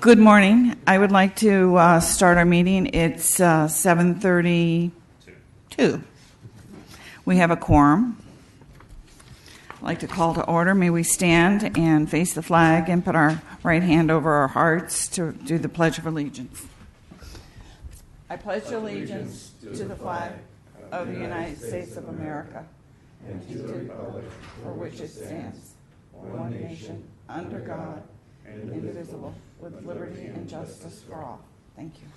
Good morning. I would like to start our meeting. It's 7:32. We have a quorum. I'd like to call to order. May we stand and face the flag and put our right hand over our hearts to do the Pledge of Allegiance. I pledge allegiance to the flag of the United States of America and to the republic for which it stands, one nation, under God, indivisible, with liberty and justice for all. Thank you.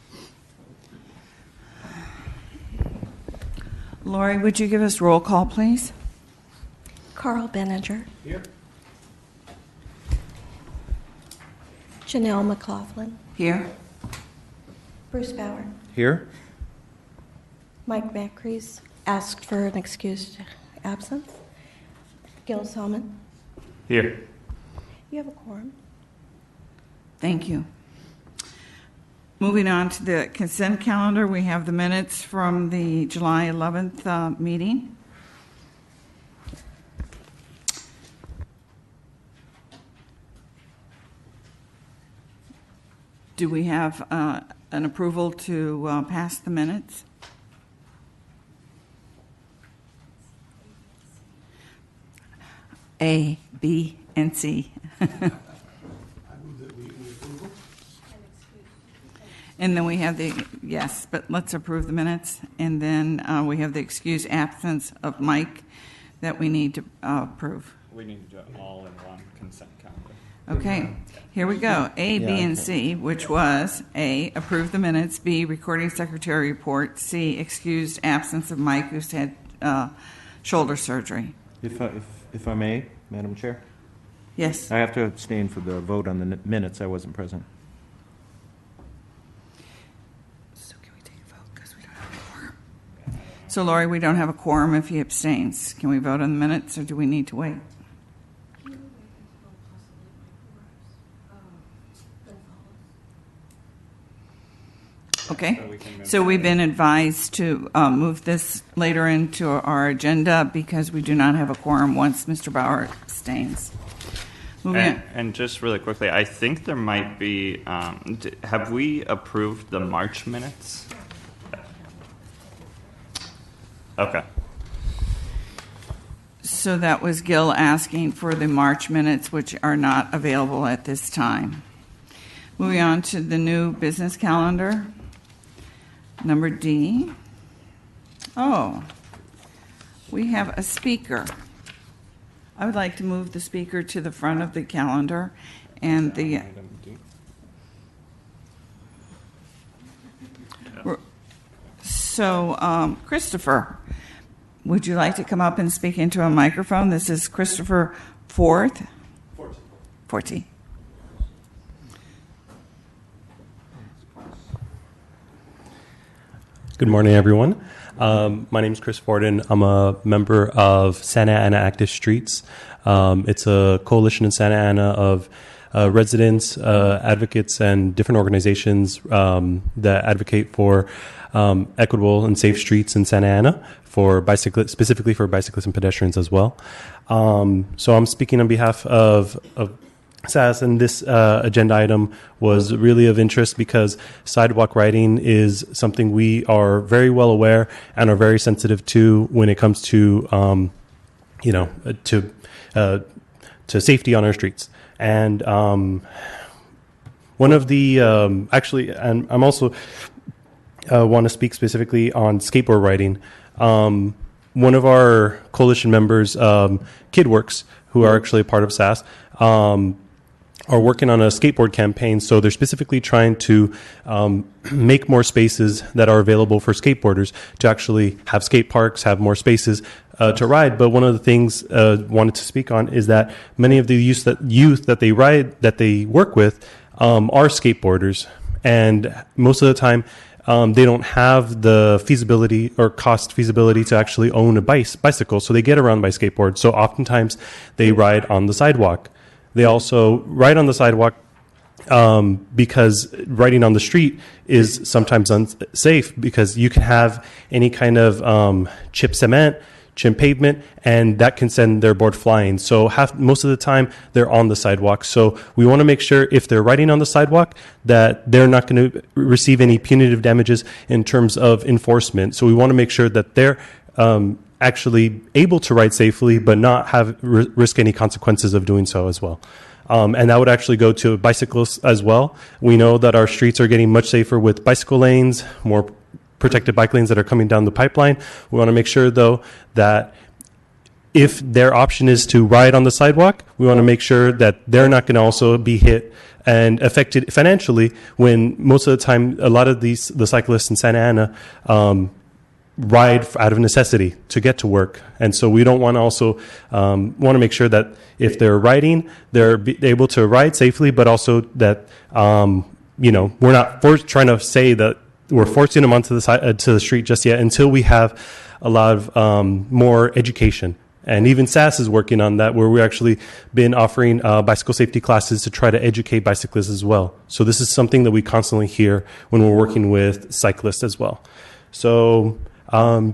Lori, would you give us roll call, please? Carl Benninger. Here. Janelle McLaughlin. Here. Bruce Bauer. Here. Mike Macrease asked for an excused absence. Gil Salmon. Here. You have a quorum. Thank you. Moving on to the consent calendar, we have the minutes from the July 11th meeting. Do we have an approval to pass the minutes? A, B, and C. And then we have yes, but let's approve the minutes. And then we have the excused absence of Mike that we need to approve. We need to do it all in one consent calendar. Okay, here we go. A, B, and C, which was A, approve the minutes, B, recording secretary report, C, excused absence of Mike who's had shoulder surgery. If I may, Madam Chair? Yes. I have to abstain for the vote on the minutes. I wasn't present. So can we take a vote because we don't have a quorum? So, Lori, we don't have a quorum if he abstains. Can we vote on the minutes or do we need to wait? Okay, so we've been advised to move this later into our agenda because we do not have a quorum once Mr. Bauer abstains. And just really quickly, I think there might be, have we approved the March minutes? Okay. So that was Gil asking for the March minutes, which are not available at this time. Moving on to the new business calendar. Number D. Oh, we have a speaker. I would like to move the speaker to the front of the calendar and the. So, Christopher, would you like to come up and speak into a microphone? This is Christopher Forty. Good morning, everyone. My name is Chris Forden. I'm a member of Santa Ana Active Streets. It's a coalition in Santa Ana of residents, advocates, and different organizations that advocate for equitable and safe streets in Santa Ana, specifically for bicyclists and pedestrians as well. So I'm speaking on behalf of SAS, and this agenda item was really of interest because sidewalk riding is something we are very well aware and are very sensitive to when it comes to, to safety on our streets. And one of the and I'm also want to speak specifically on skateboard riding. One of our coalition members, KidWorks, who are actually a part of SAS, are working on a skateboard campaign. So they're specifically trying to make more spaces that are available for skateboarders to actually have skate parks, have more spaces to ride. But one of the things wanted to speak on is that many of the youth that they work with are skateboarders, and most of the time they don't have the feasibility or cost feasibility to actually own a bicycle, so they get around by skateboard. So oftentimes they ride on the sidewalk. They also ride on the sidewalk because riding on the street is sometimes unsafe because you can have any kind of chip cement, chip pavement, and that can send their board flying. So most of the time they're on the sidewalk. So we want to make sure if they're riding on the sidewalk that they're not going to receive any punitive damages in terms of enforcement. So we want to make sure that they're actually able to ride safely, but not have risk any consequences of doing so as well. And that would actually go to bicyclists as well. We know that our streets are getting much safer with bicycle lanes, more protected bike lanes that are coming down the pipeline. We want to make sure, though, that if their option is to ride on the sidewalk, we want to make sure that they're not going to also be hit and affected financially when most of the time a lot of the cyclists in Santa Ana ride out of necessity to get to work. And so we don't want to also want to make sure that if they're riding, they're able to ride safely, but also that, we're not trying to say that we're forcing them onto the side, to the street just yet until we have a lot of more education. And even SAS is working on that, where we've actually been offering bicycle safety classes to try to educate bicyclists as well. So this is something that we constantly hear when we're working with cyclists as well. So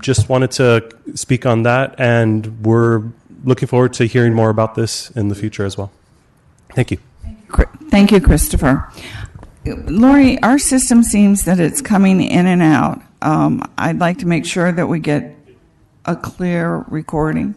just wanted to speak on that, and we're looking forward to hearing more about this in the future as well. Thank you. Thank you, Christopher. Lori, our system seems that it's coming in and out. I'd like to make sure that we get a clear recording.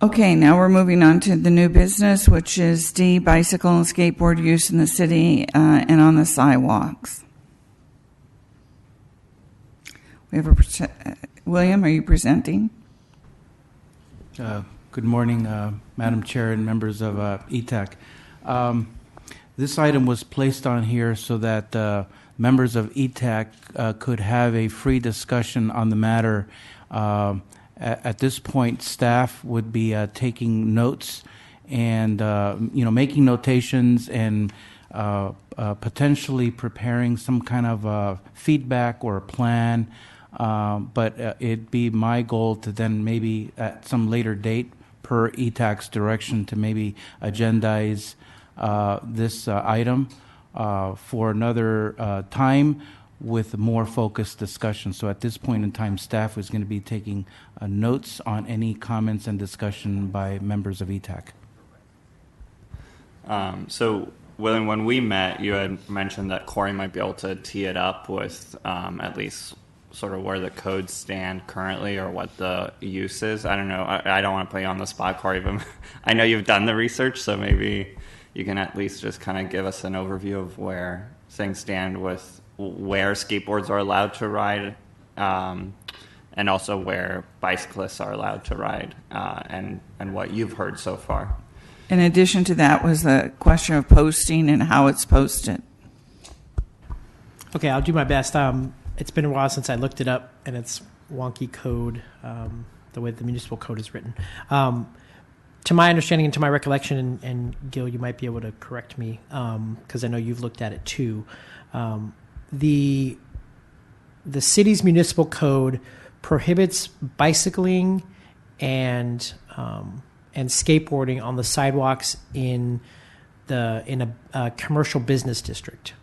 Okay, now we're moving on to the new business, which is D, bicycle and skateboard use in the city and on the sidewalks. We have William, are you presenting? Good morning, Madam Chair and members of ETAC. This item was placed on here so that members of ETAC could have a free discussion on the matter. At this point, staff would be taking notes and making notations and potentially preparing some kind of feedback or a plan. But it'd be my goal to then maybe at some later date, per ETAC's direction, to maybe agendize this item for another time with more focused discussion. So at this point in time, staff is going to be taking notes on any comments and discussion by members of ETAC. So, William, when we met, you had mentioned that Corey might be able to tee it up with at least sort of where the codes stand currently or what the use is. I don't know. I don't want to put you on the spot, Corey, but I know you've done the research, so maybe you can at least just kind of give us an overview of where things stand with where skateboards are allowed to ride and also where bicyclists are allowed to ride and what you've heard so far. In addition to that was the question of posting and how it's posted. Okay, I'll do my best. It's been a while since I looked it up, and it's wonky code, the way the municipal code is written. To my understanding and to my recollection, and Gil, you might be able to correct me, because I know you've looked at it too, the city's municipal code prohibits bicycling and skateboarding on the sidewalks in a commercial business district.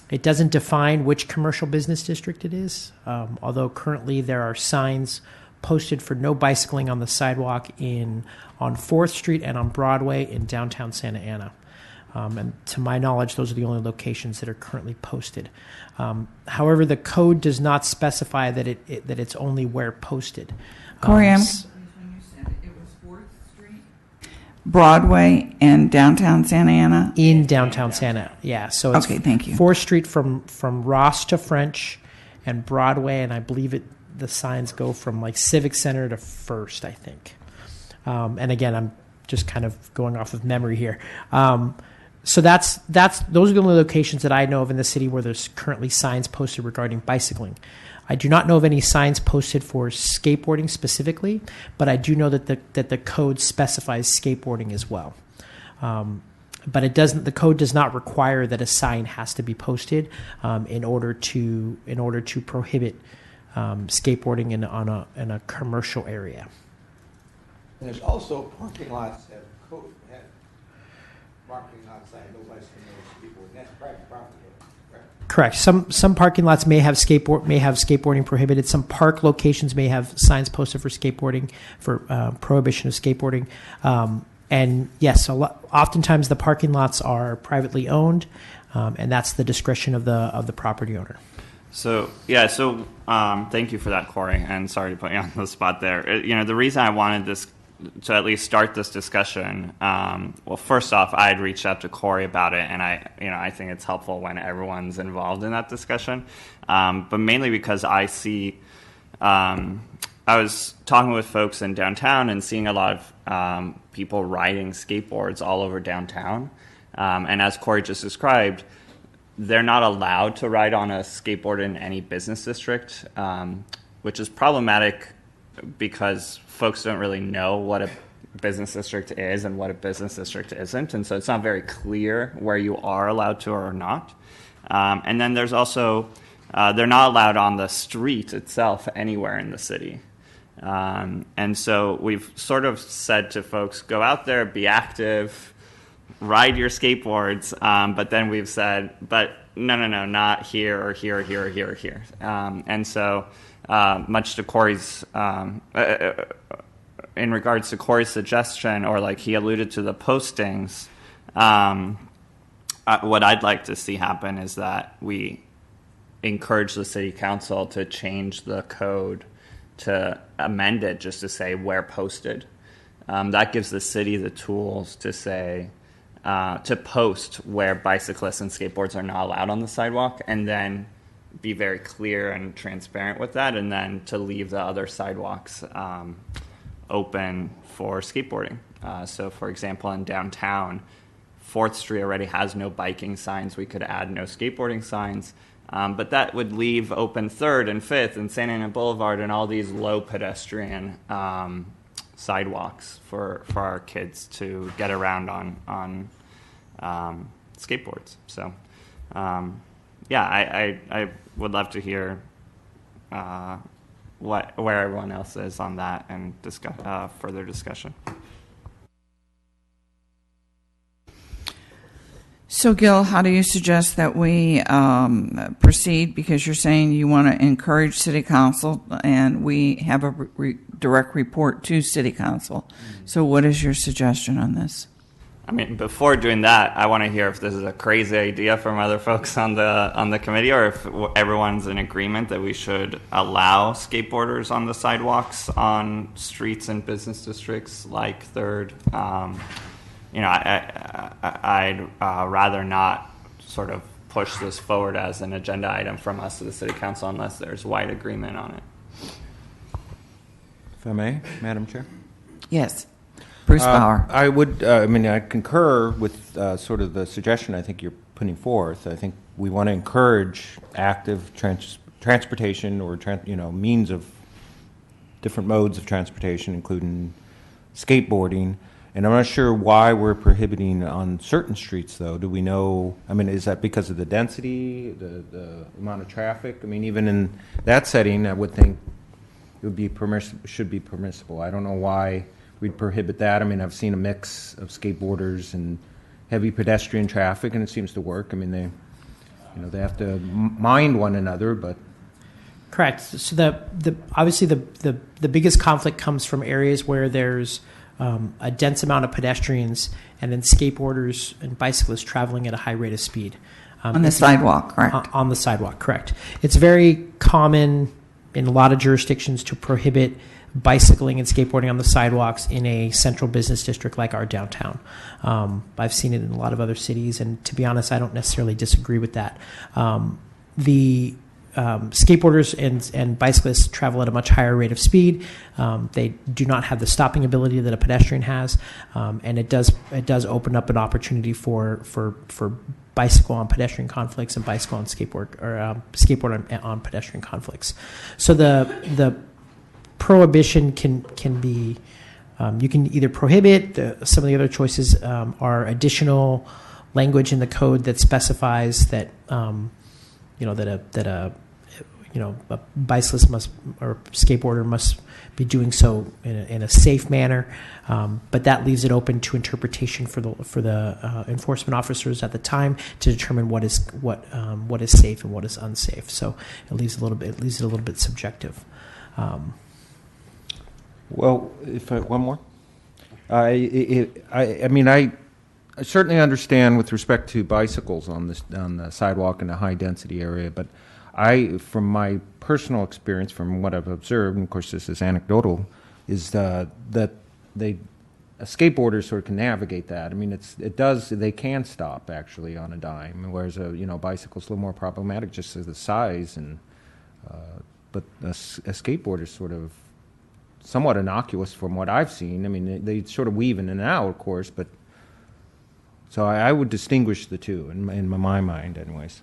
It doesn't define which commercial business district it is, although currently there are signs posted for no bicycling on the sidewalk on 4th Street and on Broadway in downtown Santa Ana. And to my knowledge, those are the only locations that are currently posted. However, the code does not specify that it's only where posted. Corey, when you said it was 4th Street, Broadway, and downtown Santa Ana? In downtown Santa, yeah. So it's okay, thank you. 4th Street from Ross to French, and Broadway, and I believe the signs go from like Civic Center to First, I think. And again, I'm just kind of going off of memory here. So those are the only locations that I know of in the city where there's currently signs posted regarding bicycling. I do not know of any signs posted for skateboarding specifically, but I do know that the code specifies skateboarding as well. But it doesn't. The code does not require that a sign has to be posted in order to prohibit skateboarding in a commercial area. There's also parking lots that have parking outside, nobody's going to notice people, and that's private property. Correct. Some parking lots may have skateboarding prohibited. Some park locations may have signs posted for skateboarding, for prohibition of skateboarding. And yes, oftentimes the parking lots are privately owned, and that's the discretion of the property owner. So thank you for that, Corey, and sorry to put you on the spot there. The reason I wanted this to at least start this discussion, well, first off, I had reached out to Corey about it, and I think it's helpful when everyone's involved in that discussion, but mainly because I see, I was talking with folks in downtown and seeing a lot of people riding skateboards all over downtown, and as Corey just described, they're not allowed to ride on a skateboard in any business district, which is problematic because folks don't really know what a business district is and what a business district isn't, and so it's not very clear where you are allowed to or not. And then there's also, they're not allowed on the street itself anywhere in the city. And so we've sort of said to folks, go out there, be active, ride your skateboards, but then we've said, but no, not here or here or here or here or here. And so much to Corey's, in regards to Corey's suggestion, or like he alluded to the postings, what I'd like to see happen is that we encourage the city council to change the code, to amend it just to say where posted. That gives the city the tools to say, to post where bicyclists and skateboards are not allowed on the sidewalk, and then be very clear and transparent with that, and then to leave the other sidewalks open for skateboarding. So, for example, in downtown, 4th Street already has no biking signs. We could add no skateboarding signs, but that would leave open 3rd and 5th and Santa Ana Boulevard and all these low pedestrian sidewalks for our kids to get around on skateboards. So, I would love to hear where everyone else is on that and discuss further discussion. So, Gil, how do you suggest that we proceed? Because you're saying you want to encourage City Council, and we have a direct report to City Council. So what is your suggestion on this? I mean, before doing that, I want to hear if this is a crazy idea from other folks on the committee, or if everyone's in agreement that we should allow skateboarders on the sidewalks on streets and business districts like 3rd. I'd rather not sort of push this forward as an agenda item from us to the City Council unless there's wide agreement on it. If I may, Madam Chair? Yes. Bruce Bauer. I would, I concur with sort of the suggestion I think you're putting forth. I think we want to encourage active transportation or, means of different modes of transportation, including skateboarding. And I'm not sure why we're prohibiting on certain streets, though. Do we know? I mean, is that because of the density, the amount of traffic? I mean, even in that setting, I would think it would be should be permissible. I don't know why we'd prohibit that. I mean, I've seen a mix of skateboarders and heavy pedestrian traffic, and it seems to work. I mean, they have to mind one another, but correct. So obviously the biggest conflict comes from areas where there's a dense amount of pedestrians and then skateboarders and bicyclists traveling at a high rate of speed. On the sidewalk, correct? On the sidewalk, correct. It's very common in a lot of jurisdictions to prohibit bicycling and skateboarding on the sidewalks in a central business district like our downtown. I've seen it in a lot of other cities, and to be honest, I don't necessarily disagree with that. The skateboarders and bicyclists travel at a much higher rate of speed. They do not have the stopping ability that a pedestrian has, and it does open up an opportunity for bicycle on pedestrian conflicts and bicycle on skateboard, or skateboard on pedestrian conflicts. So the prohibition can be, you can either prohibit. Some of the other choices are additional language in the code that specifies that a bicyclist must, or skateboarder must be doing so in a safe manner, but that leaves it open to interpretation for the enforcement officers at the time to determine what is safe and what is unsafe. So it leaves it a little bit subjective. Well, one more. I mean, I certainly understand with respect to bicycles on the sidewalk in a high density area, but from my personal experience, from what I've observed, and of course this is anecdotal, is that skateboarders sort of can navigate that. I mean, they can stop actually on a dime, whereas a bicycle's a little more problematic just as the size, but a skateboarder is sort of somewhat innocuous from what I've seen. I mean, they sort of weave in and out, of course, but so I would distinguish the two in my mind, anyways.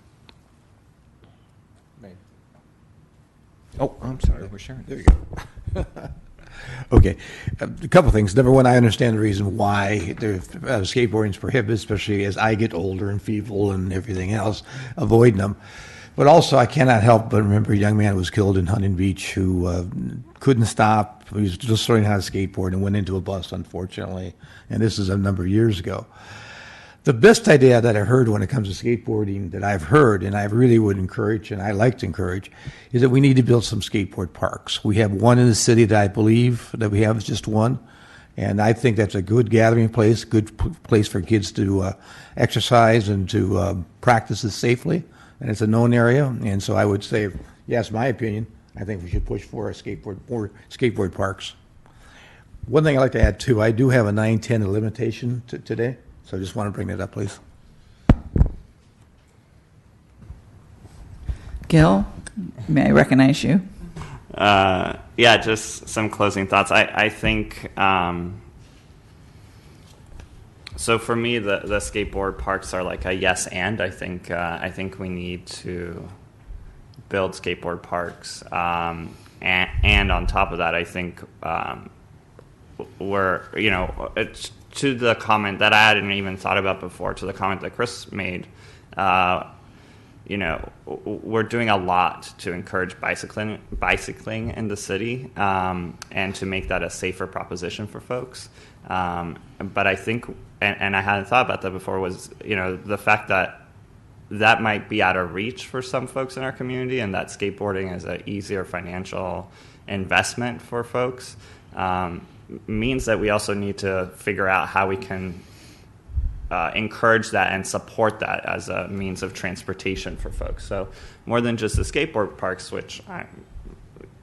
Oh, I'm sorry. We're sharing. There you go. Okay. A couple things. Number one, I understand the reason why skateboarding is prohibited, especially as I get older and feeble and everything else, avoiding them. But also, I cannot help but remember a young man who was killed in Huntington Beach who couldn't stop. He was just learning how to skateboard and went into a bus, unfortunately. And this is a number of years ago. The best idea that I heard when it comes to skateboarding that I've heard, and I really would encourage, and I like to encourage, is that we need to build some skateboard parks. We have one in the city that I believe that we have is just one, and I think that's a good gathering place, good place for kids to exercise and to practice this safely, and it's a known area, and so I would say, yes, my opinion, I think we should push for more skateboard parks. One thing I'd like to add, too, I do have a 9:10 limitation today. So I just want to bring that up, please. Gil, may I recognize you? Yeah, just some closing thoughts. I think, so for me, the skateboard parks are like a yes and. I think we need to build skateboard parks. And on top of that, I think it's to the comment that I hadn't even thought about before, to the comment that Chris made, we're doing a lot to encourage bicycling in the city, and to make that a safer proposition for folks. But I think, and I hadn't thought about that before, was, the fact that might be out of reach for some folks in our community, and that skateboarding is an easier financial investment for folks. Means that we also need to figure out how we can encourage that and support that as a means of transportation for folks. So more than just the skateboard parks, which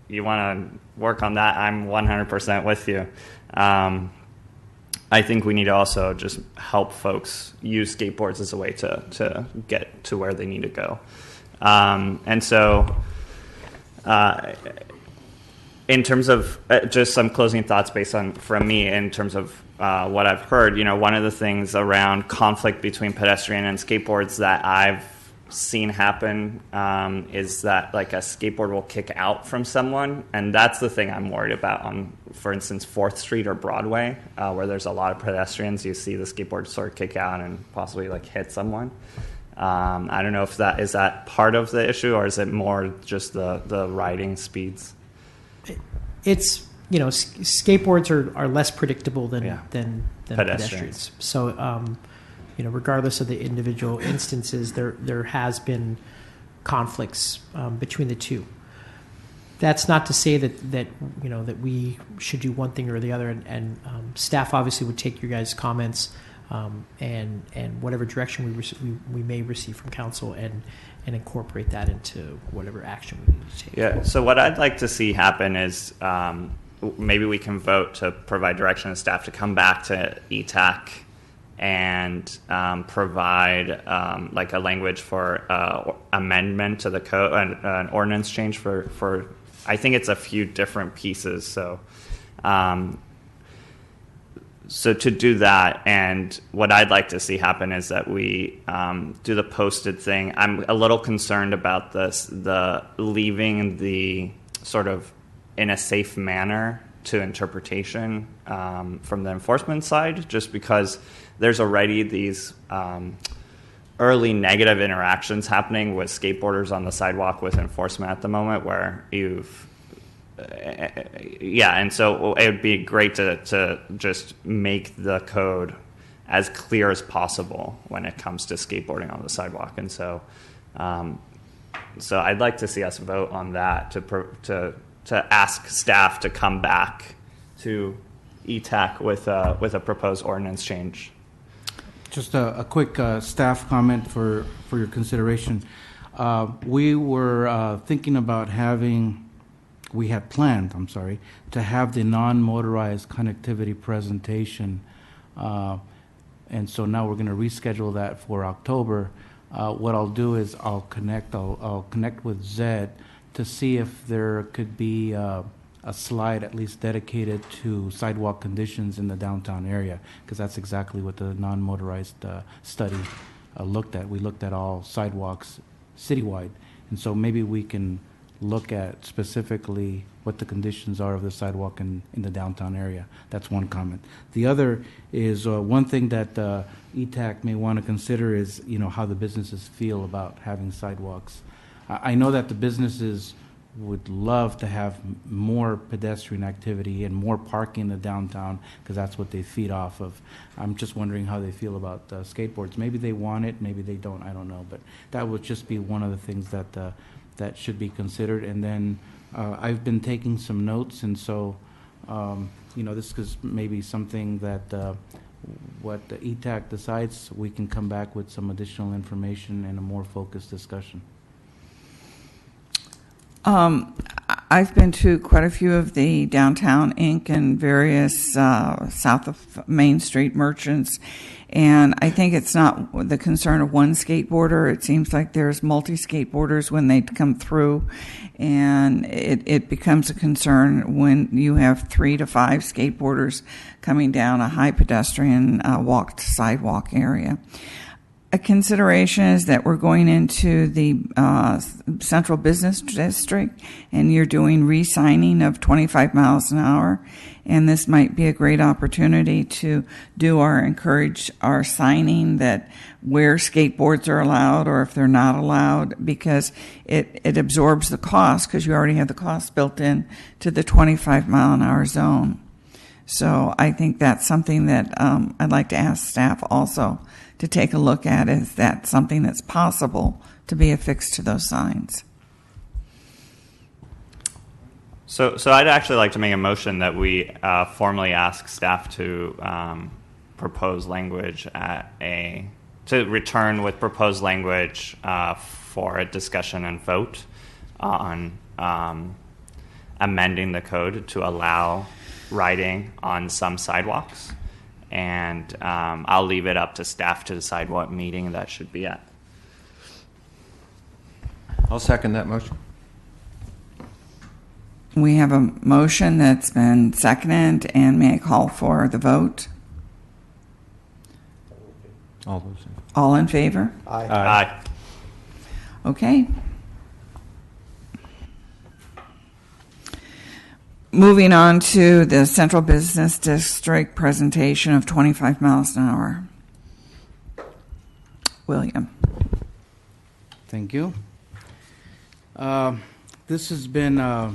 you want to work on that, I'm 100% with you. I think we need to also just help folks use skateboards as a way to get to where they need to go. And so in terms of just some closing thoughts from me in terms of what I've heard, one of the things around conflict between pedestrian and skateboards that I've seen happen is that like a skateboard will kick out from someone, and that's the thing I'm worried about on, for instance, 4th Street or Broadway, where there's a lot of pedestrians. You see the skateboard sort of kick out and possibly like hit someone. I don't know if is that part of the issue, or is it more just the riding speeds? It's skateboards are less predictable than pedestrians. So regardless of the individual instances, there has been conflicts between the two. That's not to say that we should do one thing or the other, and staff obviously would take your guys' comments and whatever direction we may receive from council and incorporate that into whatever action we need to take. Yeah, so what I'd like to see happen is maybe we can vote to provide direction to staff to come back to ETAC and provide like a language for amendment to the code, an ordinance change for I think it's a few different pieces. So so to do that, and what I'd like to see happen is that we do the posted thing. I'm a little concerned about the leaving the sort of in a safe manner to interpretation from the enforcement side, just because there's already these early negative interactions happening with skateboarders on the sidewalk with enforcement at the moment, where and so it would be great to just make the code as clear as possible when it comes to skateboarding on the sidewalk. And so so I'd like to see us vote on that to ask staff to come back to ETAC with a proposed ordinance change. Just a quick staff comment for your consideration. We were thinking about we had planned, to have the non-motorized connectivity presentation. And so now we're going to reschedule that for October. What I'll do is I'll connect with Zed to see if there could be a slide at least dedicated to sidewalk conditions in the downtown area, because that's exactly what the non-motorized study looked at. We looked at all sidewalks citywide, and so maybe we can look at specifically what the conditions are of the sidewalk in the downtown area. That's one comment. The other is one thing that ETAC may want to consider is how the businesses feel about having sidewalks. I know that the businesses would love to have more pedestrian activity and more parking in the downtown, because that's what they feed off of. I'm just wondering how they feel about skateboards. Maybe they want it, maybe they don't, I don't know. But that would just be one of the things that should be considered. And then I've been taking some notes, and so this is maybe something that what the ETAC decides, we can come back with some additional information and a more focused discussion. I've been to quite a few of the Downtown Inc. and various south of Main Street merchants, and I think it's not the concern of one skateboarder. It seems like there's multi-skateboarders when they come through, and it becomes a concern when you have 3 to 5 skateboarders coming down a high pedestrian walked sidewalk area. A consideration is that we're going into the central business district, and you're doing re-signing of 25 miles an hour, and this might be a great opportunity to encourage our signing that where skateboards are allowed or if they're not allowed, because it absorbs the cost, because you already have the cost built in to the 25 mile an hour zone. So I think that's something that I'd like to ask staff also to take a look at. Is that something that's possible to be affixed to those signs? So I'd actually like to make a motion that we formally ask staff to propose language to return with proposed language for a discussion and vote on amending the code to allow riding on some sidewalks. And I'll leave it up to staff to decide what meeting that should be at. I'll second that motion. We have a motion that's been seconded, and may I call for the vote? All in favor? Aye. Aye. Okay. Moving on to the Central Business District presentation of 25 miles an hour. William. Thank you. This has been a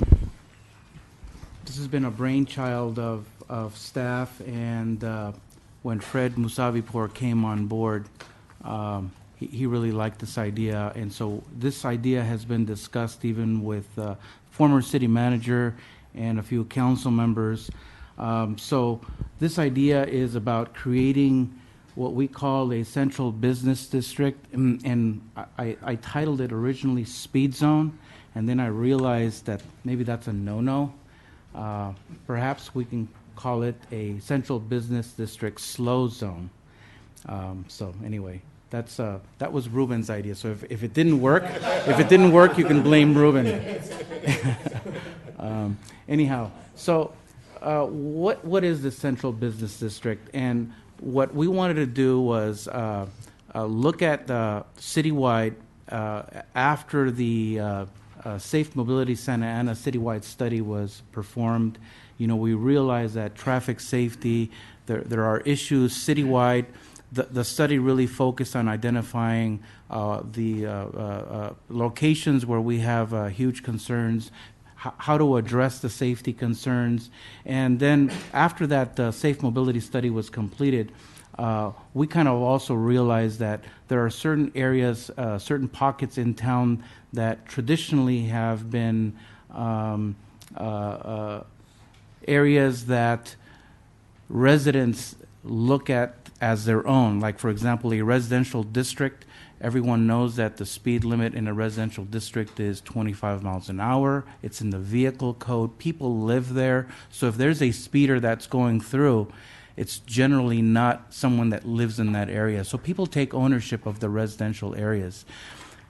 brainchild of staff, and when Fred Musavipur came on board, he really liked this idea, and so this idea has been discussed even with former city manager and a few council members. So this idea is about creating what we call a central business district, and I titled it originally Speed Zone, and then I realized that maybe that's a no-no. Perhaps we can call it a central business district slow zone. So anyway, that was Ruben's idea. So if it didn't work, you can blame Ruben. Anyhow, so what is the Central Business District? And what we wanted to do was look at citywide after the Safe Mobility Santa Ana citywide study was performed. We realized that traffic safety, there are issues citywide. The study really focused on identifying the locations where we have huge concerns, how to address the safety concerns. And then after that Safe Mobility study was completed, we kind of also realized that there are certain areas, certain pockets in town that traditionally have been areas that residents look at as their own. Like, for example, a residential district, everyone knows that the speed limit in a residential district is 25 miles an hour. It's in the vehicle code. People live there. So if there's a speeder that's going through, it's generally not someone that lives in that area. So people take ownership of the residential areas.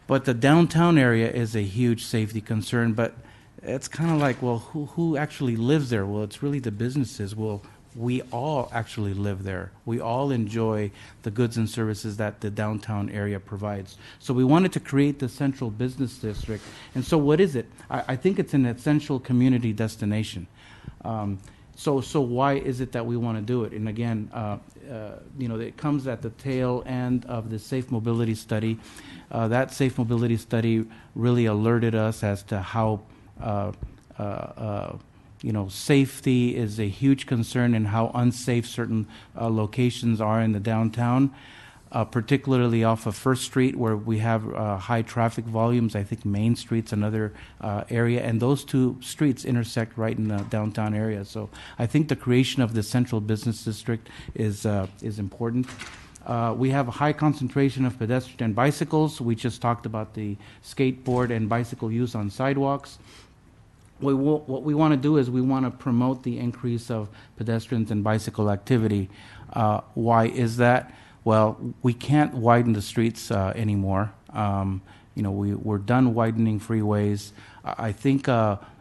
But the downtown area is a huge safety concern. But it's kind of like, well, who actually lives there? Well, it's really the businesses. Well, we all actually live there. We all enjoy the goods and services that the downtown area provides. So we wanted to create the Central Business District. And so what is it? I think it's an essential community destination. So why is it that we want to do it? And again, it comes at the tail end of the Safe Mobility study. That Safe Mobility study really alerted us as to how safety is a huge concern and how unsafe certain locations are in the downtown, particularly off of First Street where we have high traffic volumes. I think Main Street's another area, and those two streets intersect right in the downtown area. So I think the creation of the Central Business District is important. We have a high concentration of pedestrian and bicycles. We just talked about the skateboard and bicycle use on sidewalks. What we want to do is we want to promote the increase of pedestrians and bicycle activity. Why is that? Well, we can't widen the streets anymore. We're done widening freeways. I think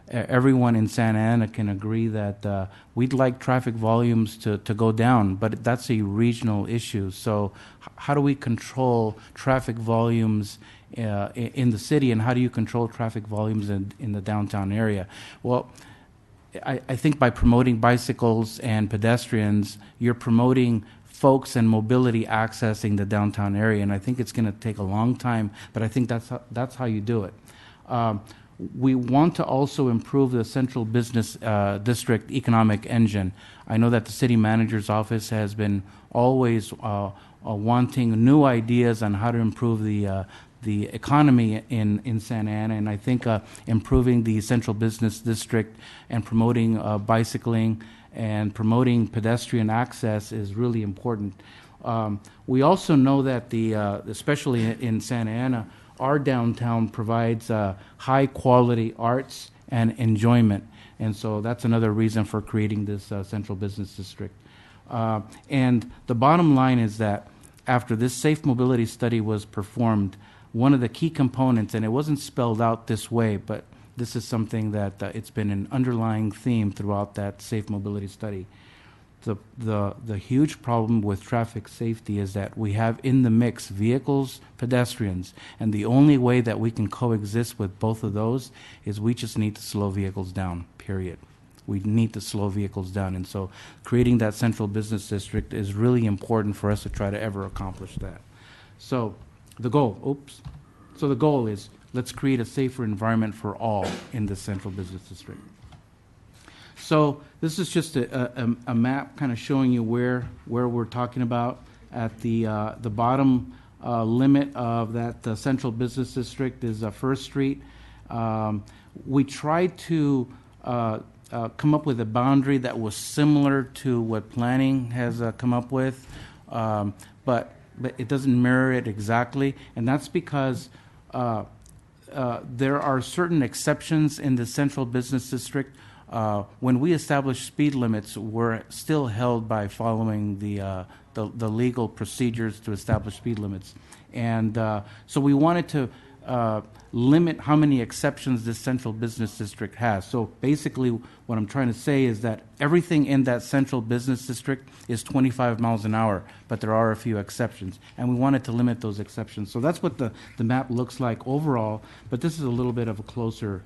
everyone in Santa Ana can agree that we'd like traffic volumes to go down, but that's a regional issue. So how do we control traffic volumes in the city, and how do you control traffic volumes in the downtown area? Well, I think by promoting bicycles and pedestrians, you're promoting folks and mobility accessing the downtown area, and I think it's going to take a long time, but I think that's how you do it. We want to also improve the Central Business District economic engine. I know that the city manager's office has been always wanting new ideas on how to improve the economy in Santa Ana, and I think improving the Central Business District and promoting bicycling and promoting pedestrian access is really important. We also know that especially in Santa Ana, our downtown provides high quality arts and enjoyment, and so that's another reason for creating this Central Business District. And the bottom line is that after this Safe Mobility study was performed, one of the key components, and it wasn't spelled out this way, but this is something that it's been an underlying theme throughout that Safe Mobility study. The huge problem with traffic safety is that we have in the mix vehicles, pedestrians, and the only way that we can coexist with both of those is we just need to slow vehicles down, period. We need to slow vehicles down, and so creating that Central Business District is really important for us to try to ever accomplish that. So the goal is let's create a safer environment for all in the Central Business District. So this is just a map kind of showing you where we're talking about. At the bottom limit of that Central Business District is First Street. We tried to come up with a boundary that was similar to what planning has come up with, but it doesn't mirror it exactly, and that's because there are certain exceptions in the Central Business District when we establish speed limits, we're still held by following the legal procedures to establish speed limits. And so we wanted to limit how many exceptions this central business district has. So basically what I'm trying to say is that everything in that central business district is 25 miles an hour, but there are a few exceptions. And we wanted to limit those exceptions. So that's what the map looks like overall, but this is a little bit of a closer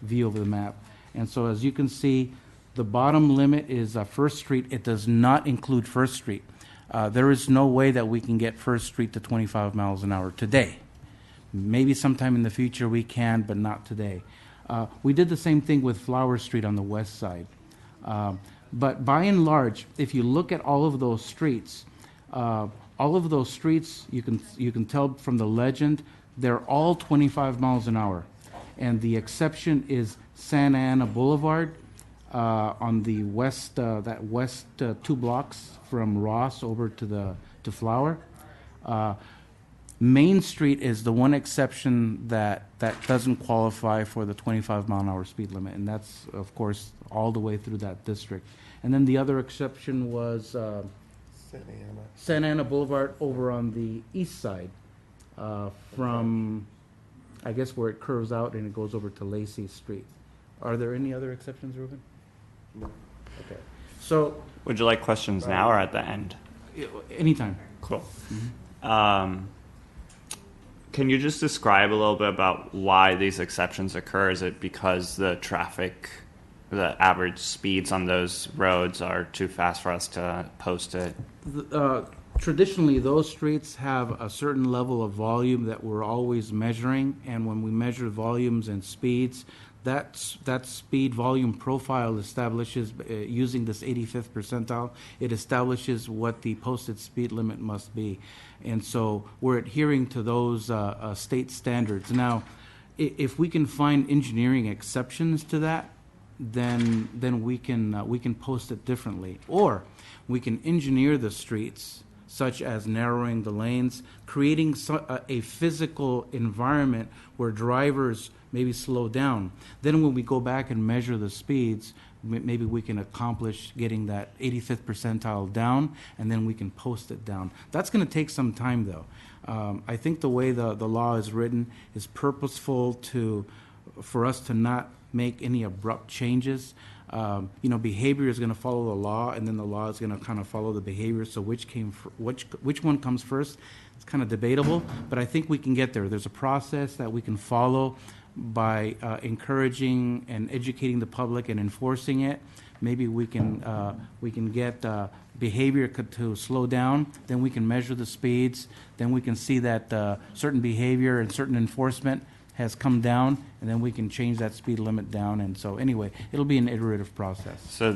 view of the map. And so as you can see, the bottom limit is First Street. It does not include First Street. There is no way that we can get First Street to 25 miles an hour today. Maybe sometime in the future we can, but not today. We did the same thing with Flower Street on the west side. But by and large, if you look at all of those streets, you can tell from the legend, they're all 25 miles an hour. And the exception is Santa Ana Boulevard on the west, that west 2 blocks from Ross over to Flower. Main Street is the one exception that doesn't qualify for the 25 mile an hour speed limit, and that's, of course, all the way through that district. And then the other exception was Santa Ana Boulevard over on the east side from, I guess, where it curves out and it goes over to Lacey Street. Are there any other exceptions, Ruben? No. Okay. So, Would you like questions now or at the end? anytime. Cool. Can you just describe a little bit about why these exceptions occur? Is it because the average speeds on those roads are too fast for us to post it? Traditionally, those streets have a certain level of volume that we're always measuring, and when we measure volumes and speeds, that speed volume profile establishes, using this 85th percentile, it establishes what the posted speed limit must be. And so we're adhering to those state standards. Now, if we can find engineering exceptions to that, then we can post it differently. Or we can engineer the streets, such as narrowing the lanes, creating a physical environment where drivers maybe slow down. Then when we go back and measure the speeds, maybe we can accomplish getting that 85th percentile down, and then we can post it down. That's going to take some time, though. I think the way the law is written is purposeful for us to not make any abrupt changes. Behavior is going to follow the law, and then the law is going to kind of follow the behavior. So which one comes first? It's kind of debatable, but I think we can get there. There's a process that we can follow by encouraging and educating the public and enforcing it. Maybe we can get behavior to slow down. Then we can measure the speeds. Then we can see that certain behavior and certain enforcement has come down, and then we can change that speed limit down. And so anyway, it'll be an iterative process. So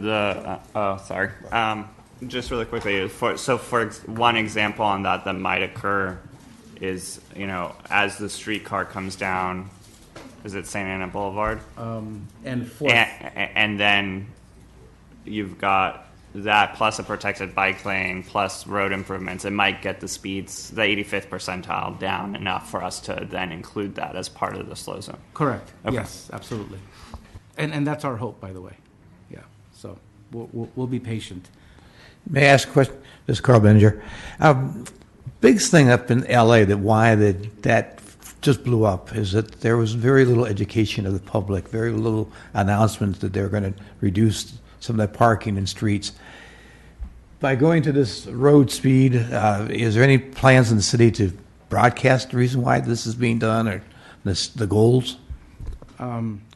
just really quickly, for one example on that might occur is, as the streetcar comes down, is it Santa Ana Boulevard? And fourth. And then you've got that plus a protected bike lane plus road improvements. It might get the speeds, the 85th percentile, down enough for us to then include that as part of the slow zone. Correct. Okay. Yes, absolutely. And that's our hope, by the way. Yeah. So we'll be patient. May I ask a question? This is Carl Benninger. Biggest thing up in L.A. that just blew up is that there was very little education of the public, very little announcements that they're going to reduce some of that parking in streets. By going to this road speed, is there any plans in the city to broadcast the reason why this is being done, or the goals?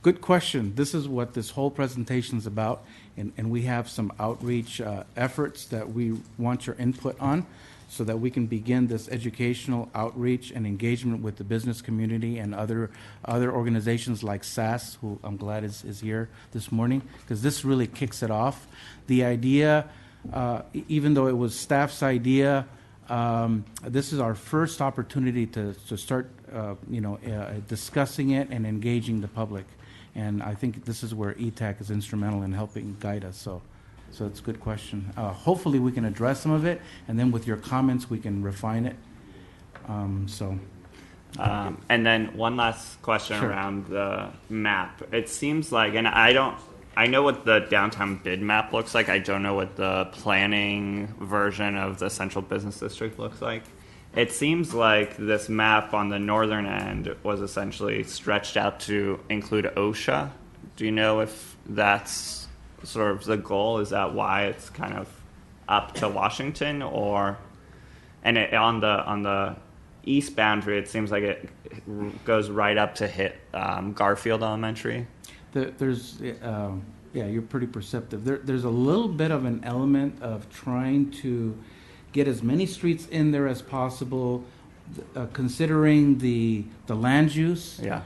Good question. This is what this whole presentation is about, and we have some outreach efforts that we want your input on, so that we can begin this educational outreach and engagement with the business community and other organizations like SAS, who I'm glad is here this morning, because this really kicks it off. The idea, even though it was staff's idea, this is our first opportunity to start discussing it and engaging the public. And I think this is where ETAC is instrumental in helping guide us. So it's a good question. Hopefully we can address some of it, and then with your comments we can refine it. And then one last question Sure. around the map. It seems like, and I don't I know what the downtown bid map looks like. I don't know what the planning version of the central business district looks like. It seems like this map on the northern end was essentially stretched out to include OSHA. Do you know if that's sort of the goal? Is that why it's kind of up to Washington, or on the east boundary, it seems like it goes right up to hit Garfield Elementary. There's, yeah, you're pretty perceptive. There's a little bit of an element of trying to get as many streets in there as possible, considering the land use. Yeah.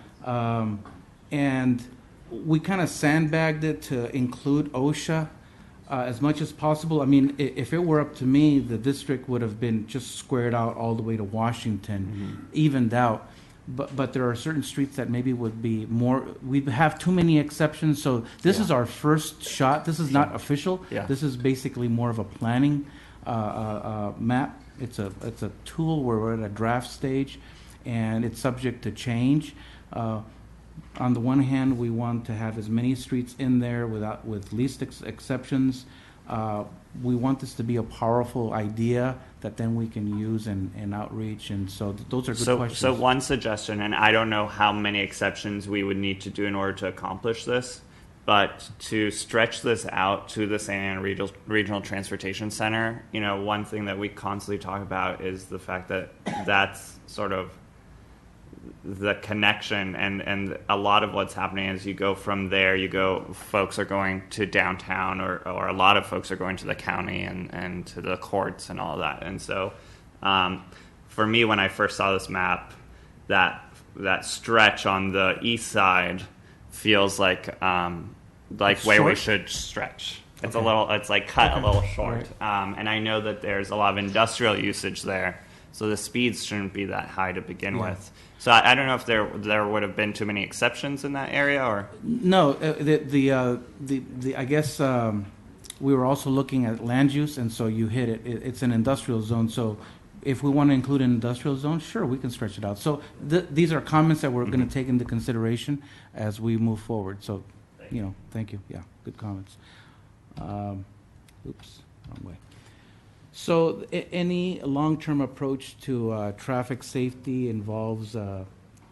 And we kind of sandbagged it to include OSHA as much as possible. I mean, if it were up to me, the district would have been just squared out all the way to Washington, evened out. But there are certain streets that maybe would be more, we'd have too many exceptions. So this is our first shot. This is not official. Yeah. This is basically more of a planning map. It's a tool where we're at a draft stage, and it's subject to change. On the one hand, we want to have as many streets in there with least exceptions. We want this to be a powerful idea that then we can use in outreach, and so those are good questions. So one suggestion, and I don't know how many exceptions we would need to do in order to accomplish this, but to stretch this out to the Santa Ana Regional Transportation Center, one thing that we constantly talk about is the fact that that's sort of the connection, and a lot of what's happening is you go from there, folks are going to downtown, or a lot of folks are going to the county and to the courts and all of that. And so for me, when I first saw this map, that stretch on the east side feels like way we should stretch. It's it's like cut a little short. Right. And I know that there's a lot of industrial usage there, so the speeds shouldn't be that high to begin with. So I don't know if there would have been too many exceptions in that area, or no. I guess we were also looking at land use, and so you hit it. It's an industrial zone, so if we want to include an industrial zone, sure, we can stretch it out. So these are comments that we're going to take into consideration as we move forward. So, thank you. Yeah, good comments. Oops, wrong way. So any long-term approach to traffic safety involves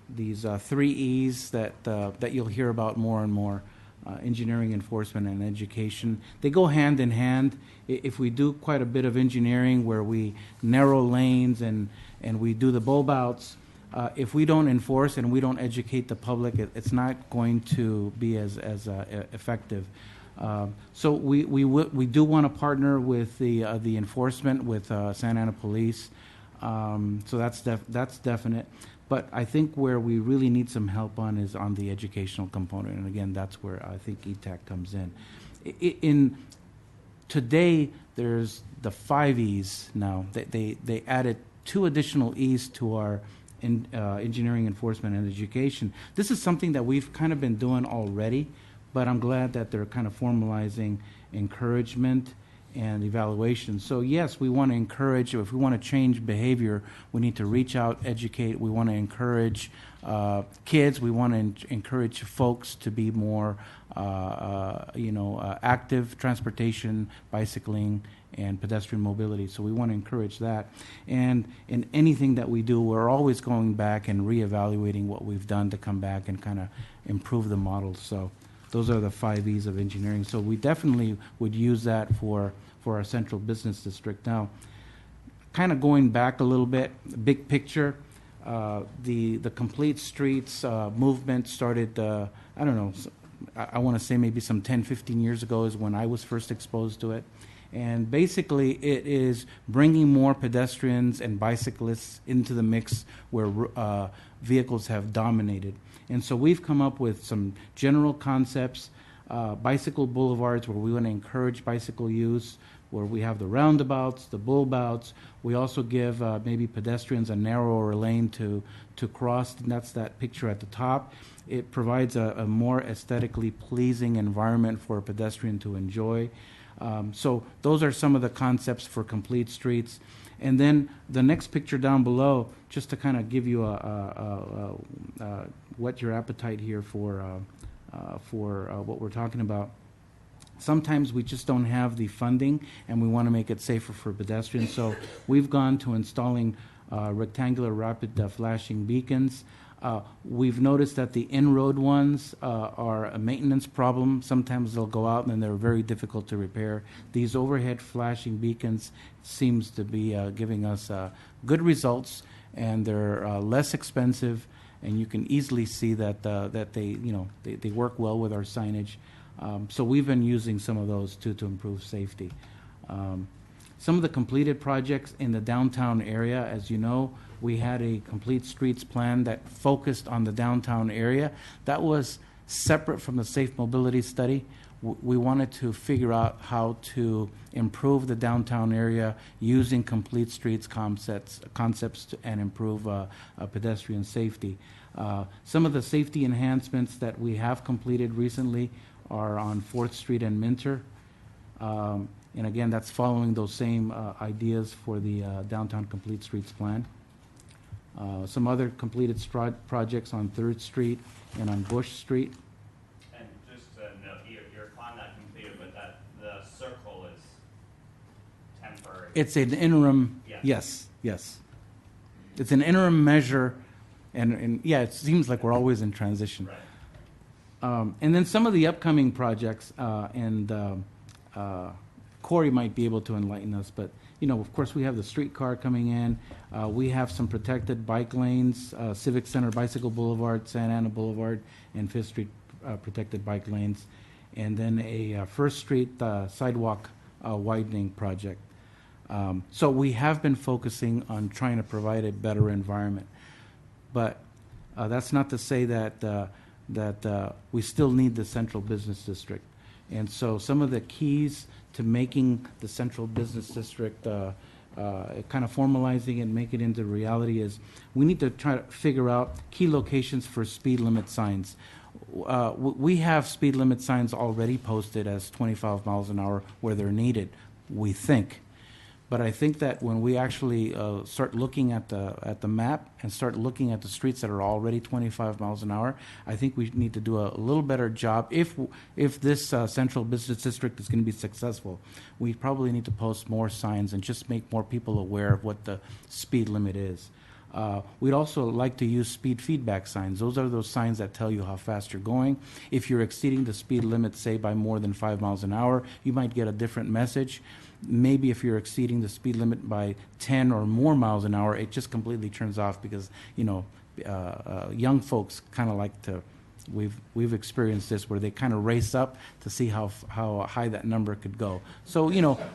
these 3 E's that you'll hear about more and more: engineering, enforcement, and education. They go hand in hand. If we do quite a bit of engineering where we narrow lanes and we do the bulb outs, if we don't enforce and we don't educate the public, it's not going to be as effective. So we do want to partner with the enforcement with Santa Ana Police. So that's definite. But I think where we really need some help on is on the educational component, and again, that's where I think ETAC comes in. Today, there's the 5 E's now. They added 2 additional E's to our engineering, enforcement, and education. This is something that we've kind of been doing already, but I'm glad that they're kind of formalizing encouragement and evaluation. So yes, we want to encourage. If we want to change behavior, we need to reach out, educate. We want to encourage kids. We want to encourage folks to be more, active transportation, bicycling, and pedestrian mobility. So we want to encourage that. And in anything that we do, we're always going back and reevaluating what we've done to come back and kind of improve the model. So those are the 5 E's of engineering. So we definitely would use that for our central business district. Now, kind of going back a little bit, big picture, the complete streets movement started, I don't know, I want to say maybe some 10, 15 years ago is when I was first exposed to it. And basically, it is bringing more pedestrians and bicyclists into the mix where vehicles have dominated. And so we've come up with some general concepts, bicycle boulevards where we want to encourage bicycle use, where we have the roundabouts, the bulbouts. We also give maybe pedestrians a narrower lane to cross, and that's that picture at the top. It provides a more aesthetically pleasing environment for a pedestrian to enjoy. So those are some of the concepts for complete streets. And then the next picture down below, just to kind of give you whet your appetite here for what we're talking about. Sometimes we just don't have the funding, and we want to make it safer for pedestrians. So we've gone to installing rectangular rapid flashing beacons. We've noticed that the in-road ones are a maintenance problem. Sometimes they'll go out and then they're very difficult to repair. These overhead flashing beacons seems to be giving us good results, and they're less expensive, and you can easily see that that they work well with our signage. So we've been using some of those to improve safety. Some of the completed projects in the downtown area, as you know, we had a complete streets plan that focused on the downtown area. That was separate from the safe mobility study. We wanted to figure out how to improve the downtown area using complete streets concepts and improve pedestrian safety. Some of the safety enhancements that we have completed recently are on 4th Street and Minter. And again, that's following those same ideas for the Downtown Complete Streets Plan. Some other completed projects on 3rd Street and on Bush Street. And just to note, your plan that completed, but that the circle is temporary. It's an interim, Yes. yes. It's an interim measure, and yeah, it seems like we're always in transition. Right. And then some of the upcoming projects, and Corey might be able to enlighten us, but of course, we have the streetcar coming in. We have some protected bike lanes, Civic Center, Bicycle Boulevard, Santa Ana Boulevard, and 5th Street protected bike lanes, and then a 1st Street sidewalk widening project. So we have been focusing on trying to provide a better environment, but that's not to say that we still need the central business district. And so some of the keys to making the central business district, kind of formalizing it and make it into reality, is we need to try to figure out key locations for speed limit signs. We have speed limit signs already posted as 25 miles an hour where they're needed, we think. But I think that when we actually start looking at the map and start looking at the streets that are already 25 miles an hour, I think we need to do a little better job. If this central business district is going to be successful, we probably need to post more signs and just make more people aware of what the speed limit is. We'd also like to use speed feedback signs. Those are those signs that tell you how fast you're going. If you're exceeding the speed limit, say by more than 5 miles an hour, you might get a different message. Maybe if you're exceeding the speed limit by 10 or more miles an hour, it just completely turns off because, young folks kind of like to, we've experienced this where they kind of race up to see how high that number could go. So,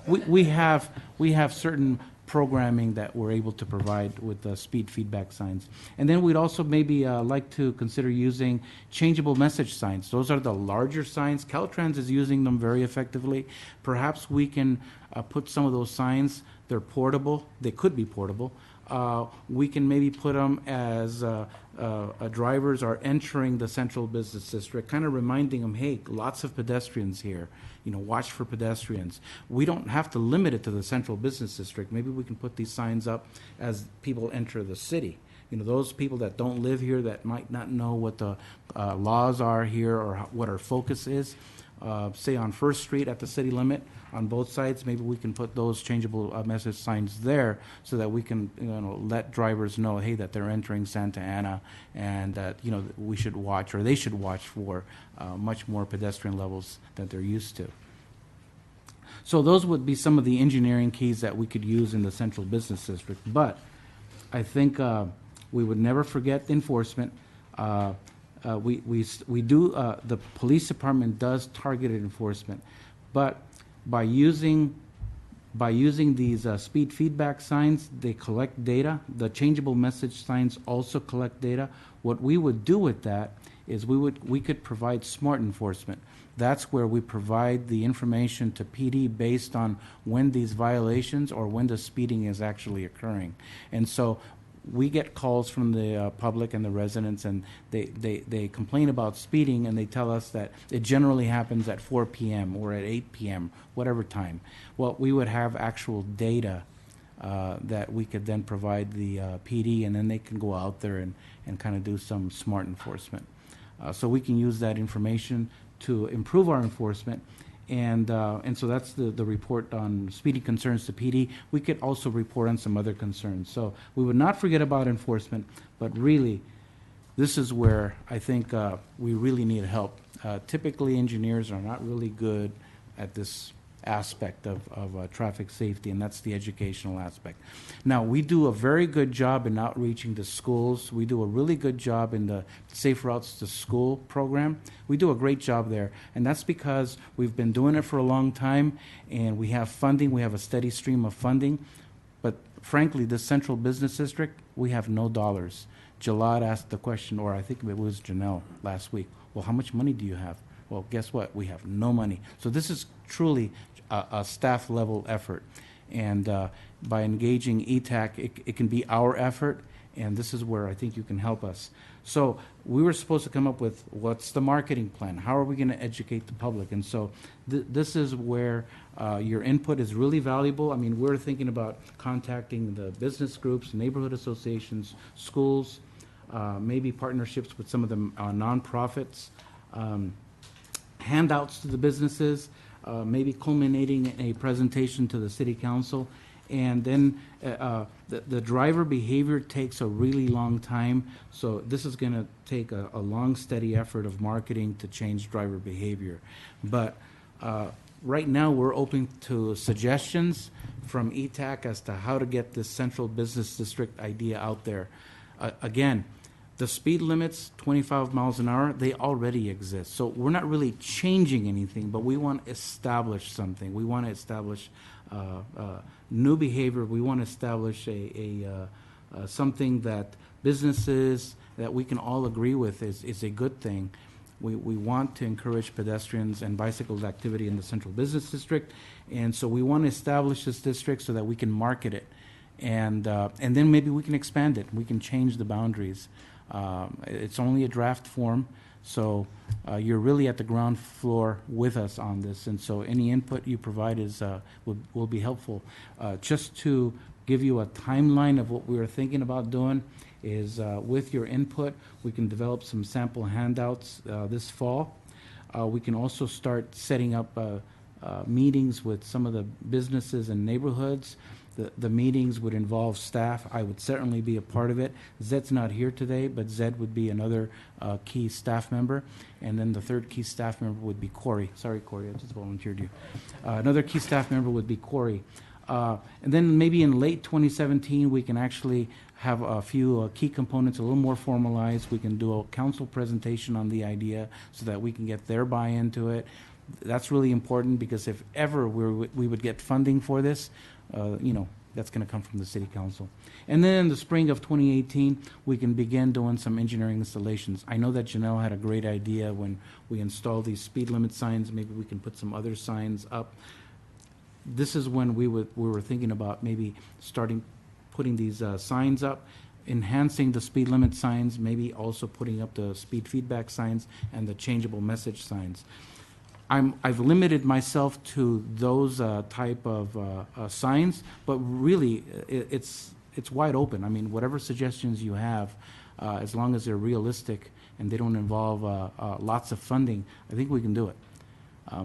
we have certain programming that we're able to provide with the speed feedback signs. And then we'd also maybe like to consider using changeable message signs. Those are the larger signs. Caltrans is using them very effectively. Perhaps we can put some of those signs, they're portable, they could be portable. We can maybe put them as drivers are entering the central business district, kind of reminding them, hey, lots of pedestrians here. Watch for pedestrians. We don't have to limit it to the central business district. Maybe we can put these signs up as people enter the city. Those people that don't live here, that might not know what the laws are here or what our focus is. Say on 1st Street at the city limit on both sides, maybe we can put those changeable message signs there so that we can let drivers know, hey, that they're entering Santa Ana and that we should watch, or they should watch for much more pedestrian levels that they're used to. So those would be some of the engineering keys that we could use in the central business district. But I think we would never forget enforcement. We do, the police department does targeted enforcement, but by using these speed feedback signs, they collect data. The changeable message signs also collect data. What we would do with that is we could provide smart enforcement. That's where we provide the information to PD based on when these violations or when the speeding is actually occurring. And so we get calls from the public and the residents, and they complain about speeding, and they tell us that it generally happens at 4 p.m. or at 8 p.m., whatever time. Well, we would have actual data that we could then provide the PD, and then they can go out there and kind of do some smart enforcement. So we can use that information to improve our enforcement. And so that's the report on speeding concerns to PD. We could also report on some other concerns. So we would not forget about enforcement, but really, this is where I think we really need help. Typically, engineers are not really good at this aspect of traffic safety, and that's the educational aspect. Now, we do a very good job in outreaching to schools. We do a really good job in the Safe Routes to School program. We do a great job there, and that's because we've been doing it for a long time, and we have funding. We have a steady stream of funding, but frankly, the Central Business District, we have no dollars. Jalad asked the question, or I think it was Janelle last week, well, how much money do you have? Well, guess what? We have no money. So this is truly a staff level effort. And by engaging ETAC, it can be our effort, and this is where I think you can help us. So we were supposed to come up with what's the marketing plan? How are we going to educate the public? And so this is where your input is really valuable. I mean, we're thinking about contacting the business groups, neighborhood associations, schools, maybe partnerships with some of the nonprofits, handouts to the businesses, maybe culminating in a presentation to the city council. And then the driver behavior takes a really long time, so this is going to take a long, steady effort of marketing to change driver behavior. But right now, we're open to suggestions from ETAC as to how to get this central business district idea out there. Again, the speed limits, 25 miles an hour, they already exist. So we're not really changing anything, but we want to establish something. We want to establish new behavior. We want to establish something that businesses, that we can all agree with is a good thing. We want to encourage pedestrians and bicycle activity in the Central Business District, and so we want to establish this district so that we can market it, and then maybe we can expand it. We can change the boundaries. It's only a draft form, so you're really at the ground floor with us on this, and so any input you provide will be helpful. Just to give you a timeline of what we were thinking about doing is with your input, we can develop some sample handouts this fall. We can also start setting up meetings with some of the businesses and neighborhoods. The meetings would involve staff. I would certainly be a part of it. Zed's not here today, but Zed would be another key staff member. And then the third key staff member would be Corey. Sorry, Corey, I just volunteered you. Another key staff member would be Corey. And then maybe in late 2017, we can actually have a few key components a little more formalized. We can do a council presentation on the idea so that we can get their buy-in to it. That's really important because if ever we would get funding for this, that's going to come from the city council. And then in the spring of 2018, we can begin doing some engineering installations. I know that Janelle had a great idea when we install these speed limit signs. Maybe we can put some other signs up. This is when we were thinking about maybe putting these signs up, enhancing the speed limit signs, maybe also putting up the speed feedback signs and the changeable message signs. I've limited myself to those type of signs, but really it's wide open. I mean, whatever suggestions you have, as long as they're realistic and they don't involve lots of funding, I think we can do it.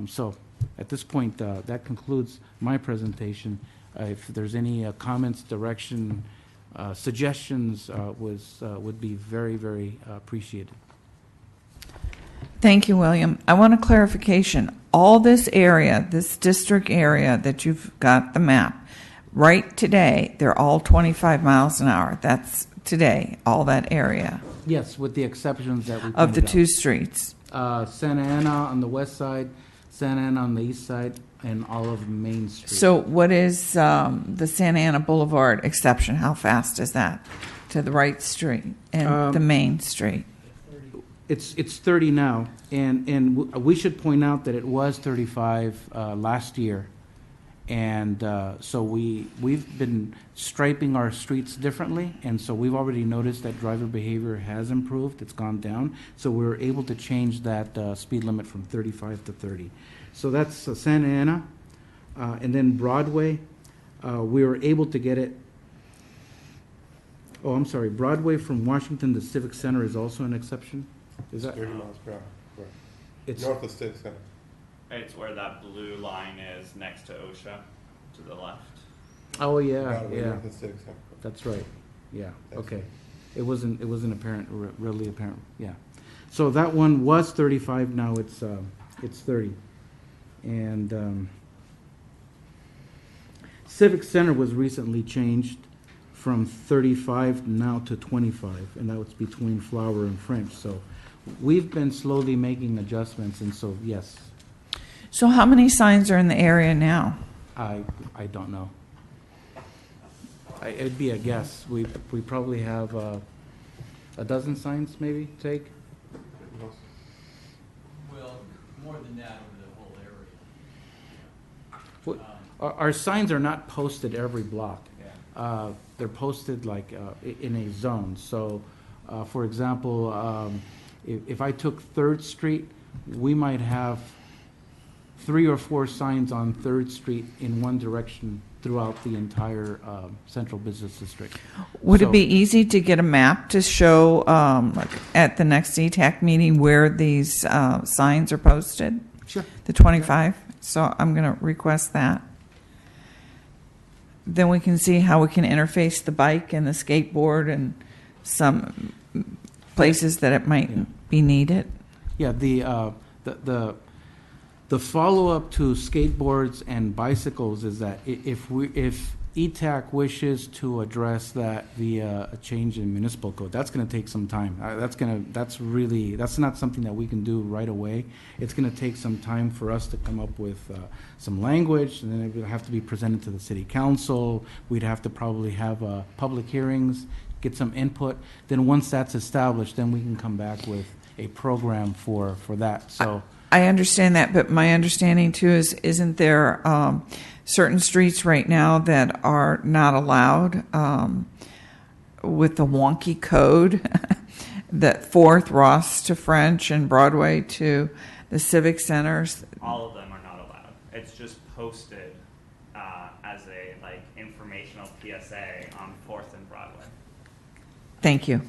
So at this point, that concludes my presentation. If there's any comments, direction, suggestions, would be very, very appreciated. Thank you, William. I want a clarification. All this area, this district area that you've got the map, right today, they're all 25 miles an hour. That's today, all that area. Yes, with the exceptions that we of the pointed two out. streets. Santa Ana on the west side, Santa Ana on the east side, and all of Main Street. So what is the Santa Ana Boulevard exception? How fast is that to the right street and the main street? It's 30 now, and we should point out that it was 35 last year, and so we've been striping our streets differently, and so we've already noticed that driver behavior has improved. It's gone down, so we're able to change that speed limit from 35 to 30. So that's Santa Ana, and then Broadway, we were able to get it. Oh, I'm sorry. Broadway from Washington to Civic Center is also an exception. Is that 30 miles per hour. Right. It's North of Civic Center. It's where that blue line is next to OSHA, to the left. Oh, yeah, yeah. That's right. Yeah, okay. It wasn't apparent, really apparent, yeah. So that one was 35, now it's 30. And Civic Center was recently changed from 35 now to 25, and that was between Flower and French. So we've been slowly making adjustments, and so, yes, So how many signs are in the area now? I don't know. It'd be a guess. We probably have a dozen signs, maybe, take? Well, more than that over the whole area. Our signs are not posted every block. They're posted like in a zone. So, for example, if I took 3rd Street, we might have 3 or 4 signs on 3rd Street in one direction throughout the entire central business district. Would So- it be easy to get a map to show, like at the next ETAC meeting, where these signs are posted? Sure. The 25? So I'm going to request that. Then we can see how we can interface the bike and the skateboard and some places that it might Yeah. be needed. Yeah, the follow-up to skateboards and bicycles is that if ETAC wishes to address that via a change in municipal code, that's going to take some time. That's not something that we can do right away. It's going to take some time for us to come up with some language, and then it would have to be presented to the city council. We'd have to probably have public hearings, get some input. Then once that's established, then we can come back with a program for that. So. I understand that, but my understanding too is, isn't there certain streets right now that are not allowed with the wonky code? That 4th, Ross to French, and Broadway to the Civic Centers. All of them are not allowed. It's just posted as a informational PSA on 4th and Broadway. Thank you.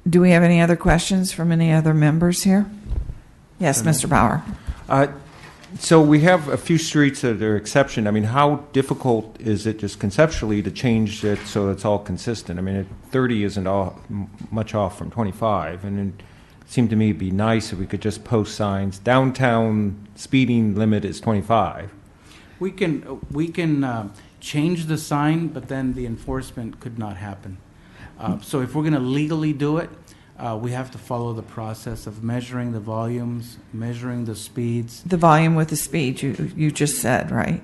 Do we have any other questions from any other members here? Yes, Mr. Bauer. So we have a few streets that are exception. I mean, how difficult is it just conceptually to change it so it's all consistent? I mean, 30 isn't much off from 25, and it seemed to me it'd be nice if we could just post signs. Downtown speeding limit is 25. We can change the sign, but then the enforcement could not happen. So if we're going to legally do it, we have to follow the process of measuring the volumes, measuring the speeds. The volume with the speed, you just said, right,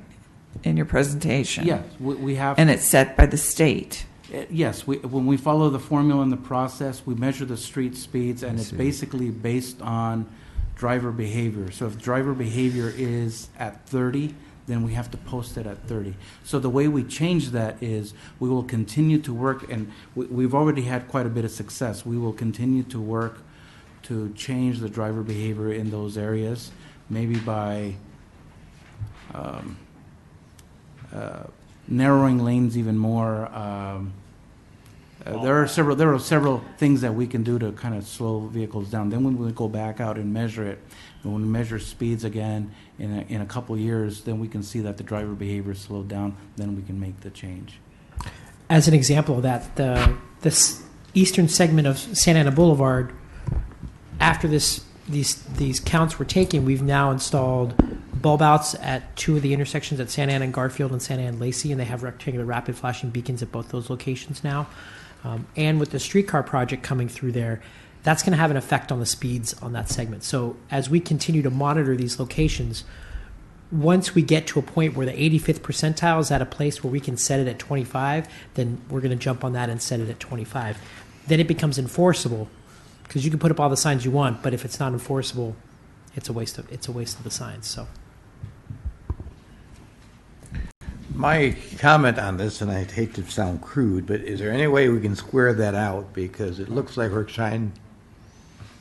in your presentation? Yes, we have. And it's set by the state. Yes, when we follow the formula in the process, we measure the street speeds, and it's basically based on driver behavior. So if driver behavior is at 30, then we have to post it at 30. So the way we change that is we will continue to work, and we've already had quite a bit of success. We will continue to work to change the driver behavior in those areas, maybe by narrowing lanes even more. There are several things that we can do to kind of slow vehicles down. Then when we go back out and measure it, and when we measure speeds again in a couple years, then we can see that the driver behavior slowed down. Then we can make the change. As an example of that, this eastern segment of Santa Ana Boulevard, after these counts were taken, we've now installed bulb outs at 2 of the intersections at Santa Ana and Garfield and Santa Ana and Lacey, and they have rectangular rapid flashing beacons at both those locations now. And with the streetcar project coming through there, that's going to have an effect on the speeds on that segment. So as we continue to monitor these locations, once we get to a point where the 85th percentile is at a place where we can set it at 25, then we're going to jump on that and set it at 25. Then it becomes enforceable, because you can put up all the signs you want, but if it's not enforceable, it's a waste of the signs. So. My comment on this, and I'd hate to sound crude, but is there any way we can square that out? Because it looks like we're trying,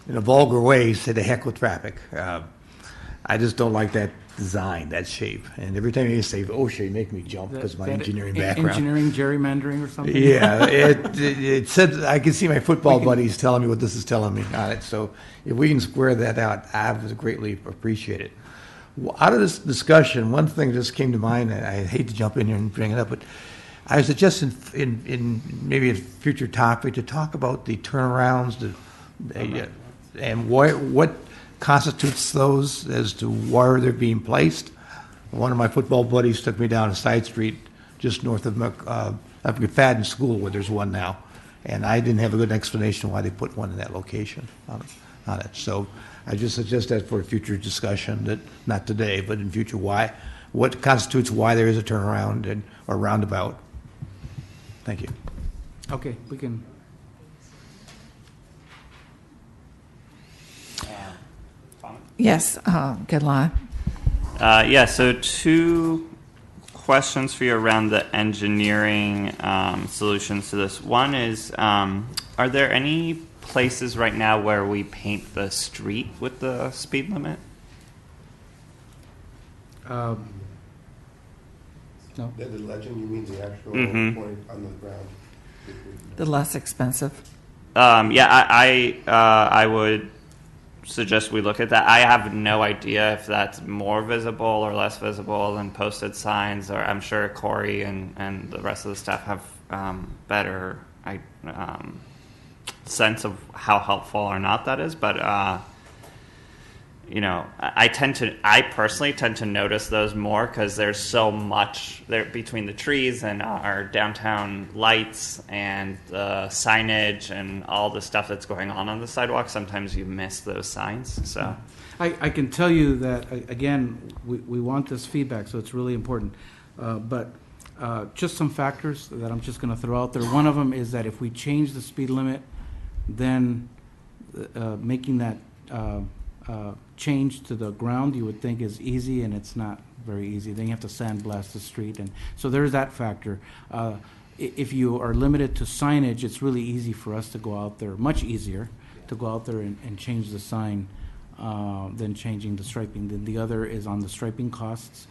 in a vulgar way, say the heck with traffic. I just don't like that design, that shape. And every time you say OSHA, you make me jump because of my engineering background. Engineering gerrymandering or something? Yeah, it said, I can see my football buddies telling me what this is telling me on it. So if we can square that out, I would greatly appreciate it. Out of this discussion, one thing just came to mind, and I hate to jump in here and bring it up, but I was suggesting in maybe a future topic to talk about the turnarounds, and what constitutes those as to where they're being placed. One of my football buddies took me down a side street just north of McFadden School, where there's one now, and I didn't have a good explanation why they put one in that location on it. So I just suggest that for a future discussion, that not today, but in future, what constitutes why there is a turnaround or roundabout. Thank you. Okay, we can. Yes, good luck. Yeah, so two questions for you around the engineering solutions to this. One is, are there any places right now where we paint the street with the speed limit? No. The legend, you mean the actual point on the ground? The less expensive. Yeah, I would suggest we look at that. I have no idea if that's more visible or less visible than posted signs, or I'm sure Corey and the rest of the staff have better sense of how helpful or not that is. But you know, I personally tend to notice those more because there's so much there between the trees and our downtown lights and the signage and all the stuff that's going on the sidewalk. Sometimes you miss those signs. So I can tell you that, again, we want this feedback, so it's really important. But just some factors that I'm just going to throw out there. One of them is that if we change the speed limit, then making that change to the ground you would think is easy, and it's not very easy. Then you have to sandblast the street, and so there's that factor. If you are limited to signage, it's really easy for us to go out there, much easier to go out there and change the sign than changing the striping. Then the other is on the striping costs.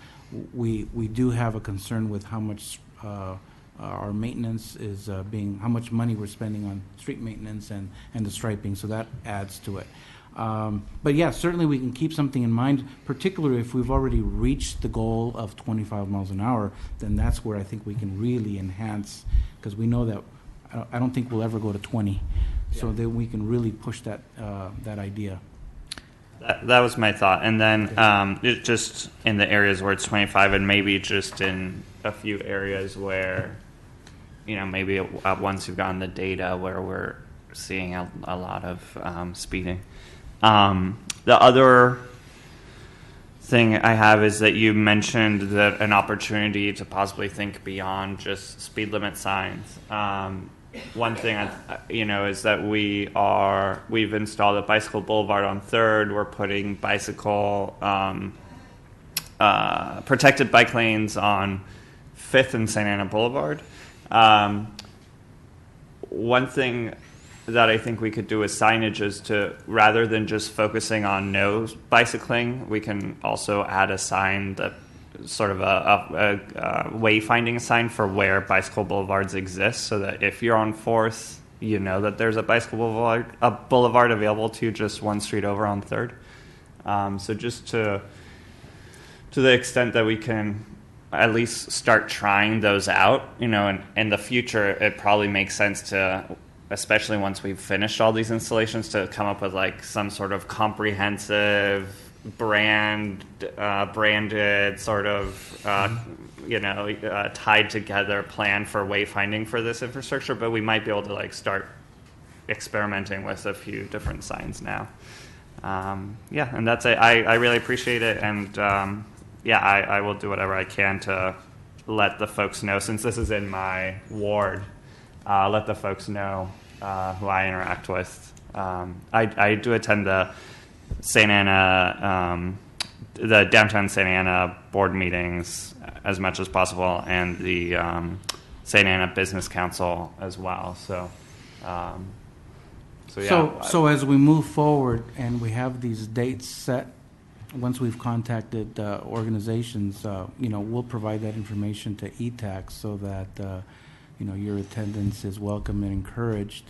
We do have a concern with how much our maintenance is how much money we're spending on street maintenance and the striping, so that adds to it. But yeah, certainly we can keep something in mind, particularly if we've already reached the goal of 25 miles an hour, then that's where I think we can really enhance, because we know that I don't think we'll ever go to 20. So then we can really push that idea. that was my thought. And then it just in the areas where it's 25, and maybe just in a few areas where, you know, maybe once you've gotten the data where we're seeing a lot of speeding. The other thing I have is that you mentioned that an opportunity to possibly think beyond just speed limit signs. One thing is that we've installed a bicycle boulevard on 3rd. We're putting bicycle protected bike lanes on 5th and Santa Ana Boulevard. One thing that I think we could do with signage is to, rather than just focusing on no bicycling, we can also add a sign that sort of a wayfinding sign for where bicycle boulevards exist, so that if you're on 4th, you know that there's a bicycle boulevard available to you just one street over on 3rd. So just to the extent that we can at least start trying those out, you know, and in the future, it probably makes sense to, especially once we've finished all these installations, to come up with like some sort of comprehensive branded sort of tied together plan for wayfinding for this infrastructure. But we might be able to like start experimenting with a few different signs now. And that's it. I really appreciate it, and I will do whatever I can to let the folks know, since this is in my ward. Let the folks know who I interact with. I do attend the Santa Ana, the downtown Santa Ana board meetings as much as possible, and the Santa Ana Business Council as well. So as we move forward and we have these dates set, once we've contacted organizations, we'll provide that information to ETAC so that your attendance is welcome and encouraged.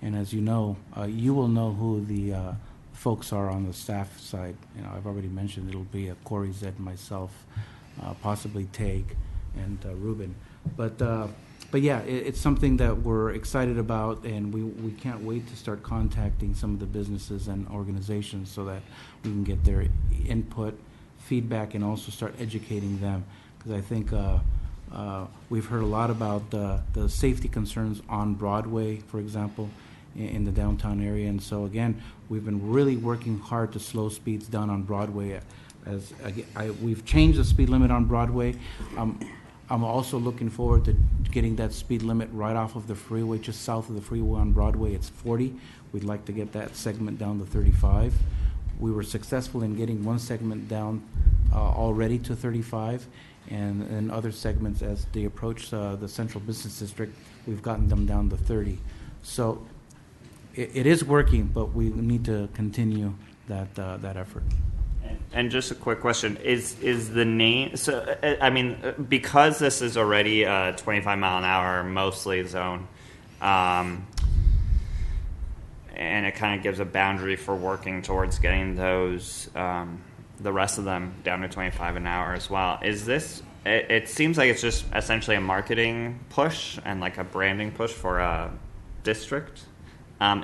And as you know, you will know who the folks are on the staff side. I've already mentioned it'll be Corey, Zed, myself, possibly Take, and Ruben. But yeah, it's something that we're excited about, and we can't wait to start contacting some of the businesses and organizations so that we can get their input, feedback, and also start educating them. Because I think we've heard a lot about the safety concerns on Broadway, for example, in the downtown area. And so again, we've been really working hard to slow speeds down on Broadway. We've changed the speed limit on Broadway. I'm also looking forward to getting that speed limit right off of the freeway, just south of the freeway on Broadway. It's 40. We'd like to get that segment down to 35. We were successful in getting one segment down already to 35, and other segments as they approach the Central Business District, we've gotten them down to 30. So it is working, but we need to continue that effort. And just a quick question: Is the name? So I mean, because this is already a 25 mile an hour mostly zone, and it kind of gives a boundary for working towards getting those the rest of them down to 25 an hour as well. Is this? It seems like it's just essentially a marketing push and like a branding push for a district.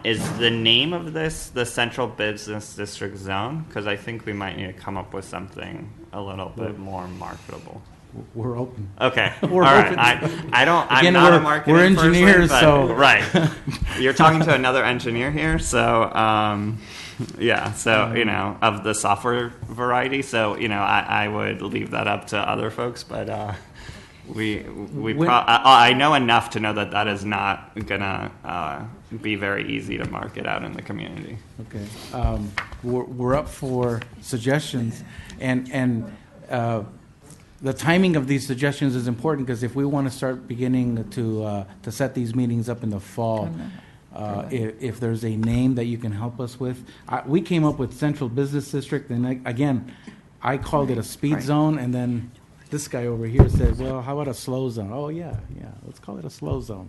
Is the name of this the Central Business District Zone? Because I think we might need to come up with something a little bit more marketable. We're open. Okay. We're all open. right. I don't. Again, I'm not a marketing we're engineers, person, but, so right. You're talking to another engineer here, so yeah. So of the software variety. So I would leave that up to other folks, but I know enough to know that is not gonna be very easy to market out in the community. Okay, we're up for suggestions, and the timing of these suggestions is important because if we want to start beginning to set these meetings up in the fall, if there's a name that you can help us with, we came up with Central Business District, and again, I called it a speed zone, and then this guy over here said, well, how about a slow zone? Oh, yeah, let's call it a slow zone.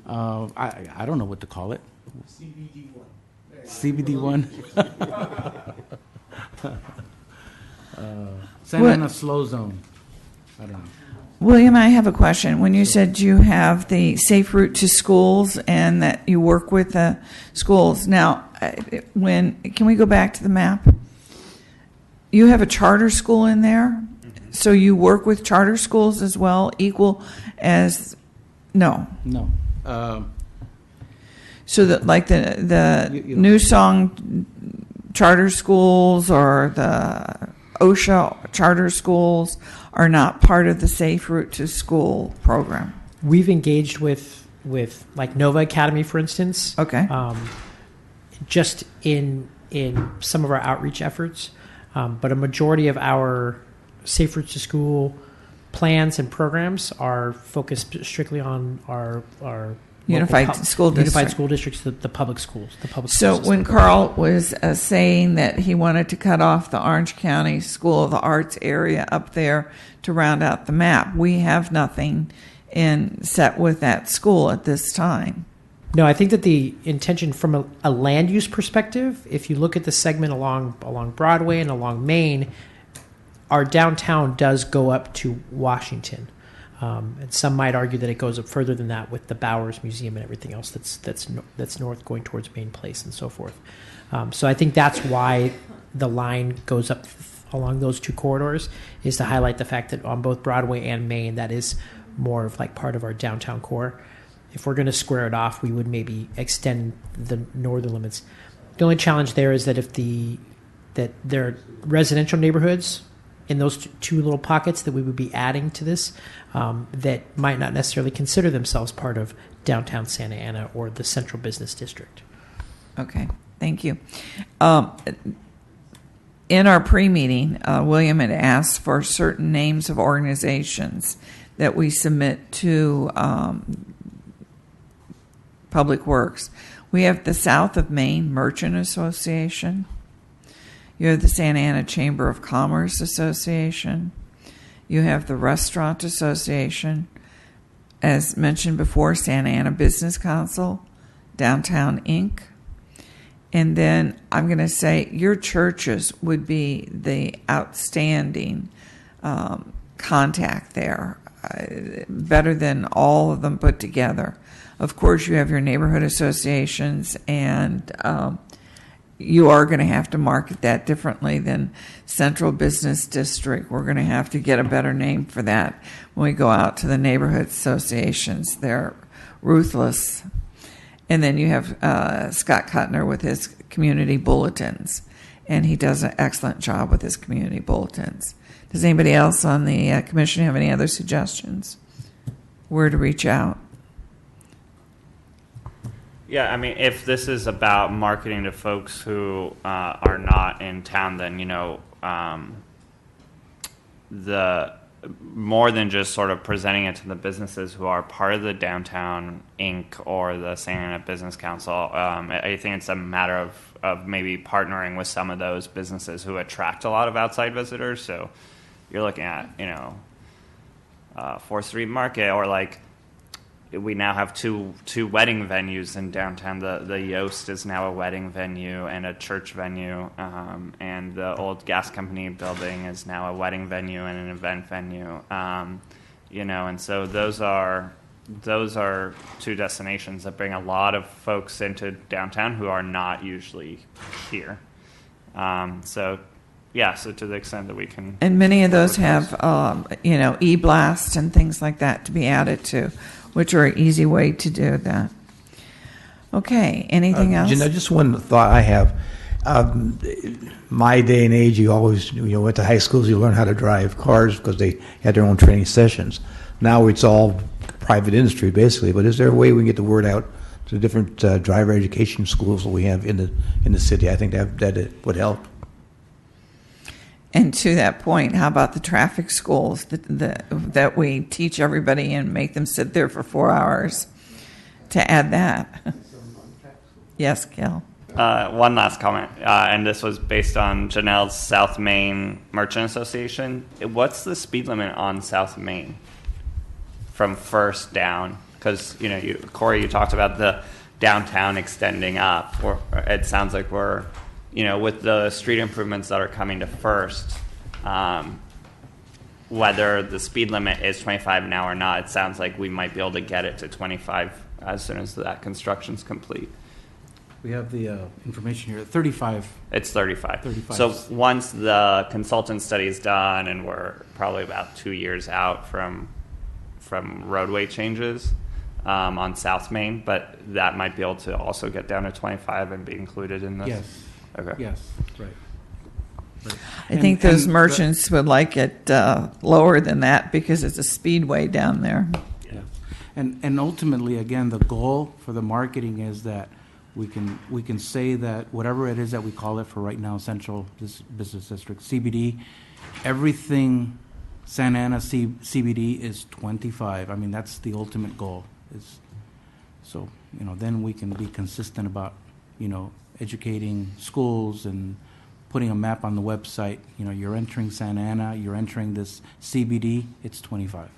I don't know what to call it. CBD1. Send in a slow zone. I don't know. William, I have a question. When you said you have the safe route to schools and that you work with the schools, now, can we go back to the map? You have a charter school in there? So you work with charter schools as well, equal as no. So that like the New Song charter schools or the OSHA charter schools are not part of the Safe Route to School program. We've engaged with like Nova Academy, for instance. Okay. Just in some of our outreach efforts, but a majority of our Safe Routes to School plans and programs are focused strictly on our Unified school districts, the public schools. So when Carl was saying that he wanted to cut off the Orange County School of the Arts area up there to round out the map, we have nothing set with that school at this time. No, I think that the intention from a land use perspective, if you look at the segment along Broadway and along Main, our downtown does go up to Washington. And some might argue that it goes up further than that with the Bowers Museum and everything else that's north going towards Main Place and so forth. So I think that's why the line goes up along those two corridors, is to highlight the fact that on both Broadway and Main, that is more of like part of our downtown core. If we're going to square it off, we would maybe extend the northern limits. The only challenge there is that that there are residential neighborhoods in those two little pockets that we would be adding to this that might not necessarily consider themselves part of downtown Santa Ana or the Central Business District. Okay, thank you. In our pre-meeting, William had asked for certain names of organizations that we submit to Public Works. We have the South of Maine Merchant Association. You have the Santa Ana Chamber of Commerce Association. You have the Restaurant Association. As mentioned before, Santa Ana Business Council, Downtown Inc. And then I'm going to say your churches would be the outstanding contact there, better than all of them put together. Of course, you have your neighborhood associations, and you are going to have to market that differently than Central Business District. We're going to have to get a better name for that when we go out to the neighborhood associations. They're ruthless. And then you have Scott Kuttner with his community bulletins, and he does an excellent job with his community bulletins. Does anybody else on the commission have any other suggestions? Where to reach out? Yeah, I mean, if this is about marketing to folks who are not in town, then, the more than just sort of presenting it to the businesses who are part of the Downtown Inc. or the Santa Ana Business Council, I think it's a matter of maybe partnering with some of those businesses who attract a lot of outside visitors. So you're looking at, 4th Street Market, or like, we now have two wedding venues in downtown. The Yost is now a wedding venue and a church venue, and the old gas company building is now a wedding venue and an event venue. And so those are two destinations that bring a lot of folks into downtown who are not usually here. So to the extent that we can. And many of those have, e-blast and things like that to be added to, which are an easy way to do that. Okay, anything else? Just one thought I have. My day and age, you always, went to high schools, you learn how to drive cars because they had their own training sessions. Now it's all private industry, basically. But is there a way we can get the word out to different driver education schools that we have in the city? I think that it would help. And to that point, how about the traffic schools that we teach everybody and make them sit there for 4 hours? To add that. Yes, Gil. One last comment, and this was based on Janelle's South Main Merchant Association. What's the speed limit on South Main from First down? Because, Corey, you talked about the downtown extending up. It sounds like we're... with the street improvements that are coming to First, whether the speed limit is 25 an hour or not, it sounds like we might be able to get it to 25 as soon as that construction's complete. We have the information here. 35. It's 35. 35. So once the consultant study is done, and we're probably about 2 years out from roadway changes on South Main, but that might be able to also get down to 25 and be included in this. Yes. Okay. Yes. Right. I think those merchants would like it lower than that because it's a speedway down there. Yeah. And ultimately, again, the goal for the marketing is that we can say that whatever it is that we call it for right now, Central Business District, CBD, everything Santa Ana CBD is 25. I mean, that's the ultimate goal. So then we can be consistent about, educating schools and putting a map on the website. You're entering Santa Ana, you're entering this CBD, it's 25.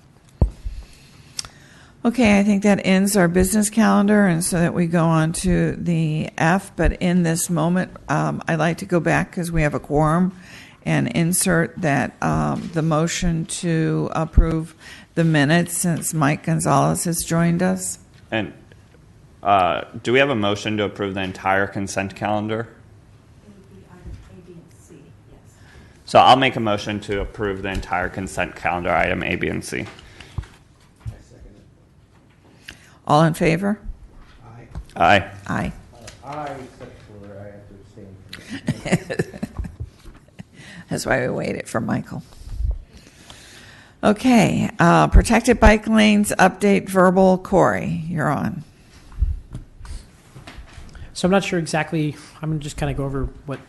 Okay, I think that ends our business calendar, and so that we go on to the F. But in this moment, I'd like to go back because we have a quorum and insert that the motion to approve the minutes since Mike Gonzalez has joined us. And do we have a motion to approve the entire consent calendar? A, B, and C, yes. So I'll make a motion to approve the entire consent calendar, item A, B, and C. All in favor? Aye. Aye. Aye, except for I have to abstain. That's why we waited for Michael. Okay, protected bike lanes update verbal. Corey, you're on. So I'm not sure exactly. I'm going to just kind of go over what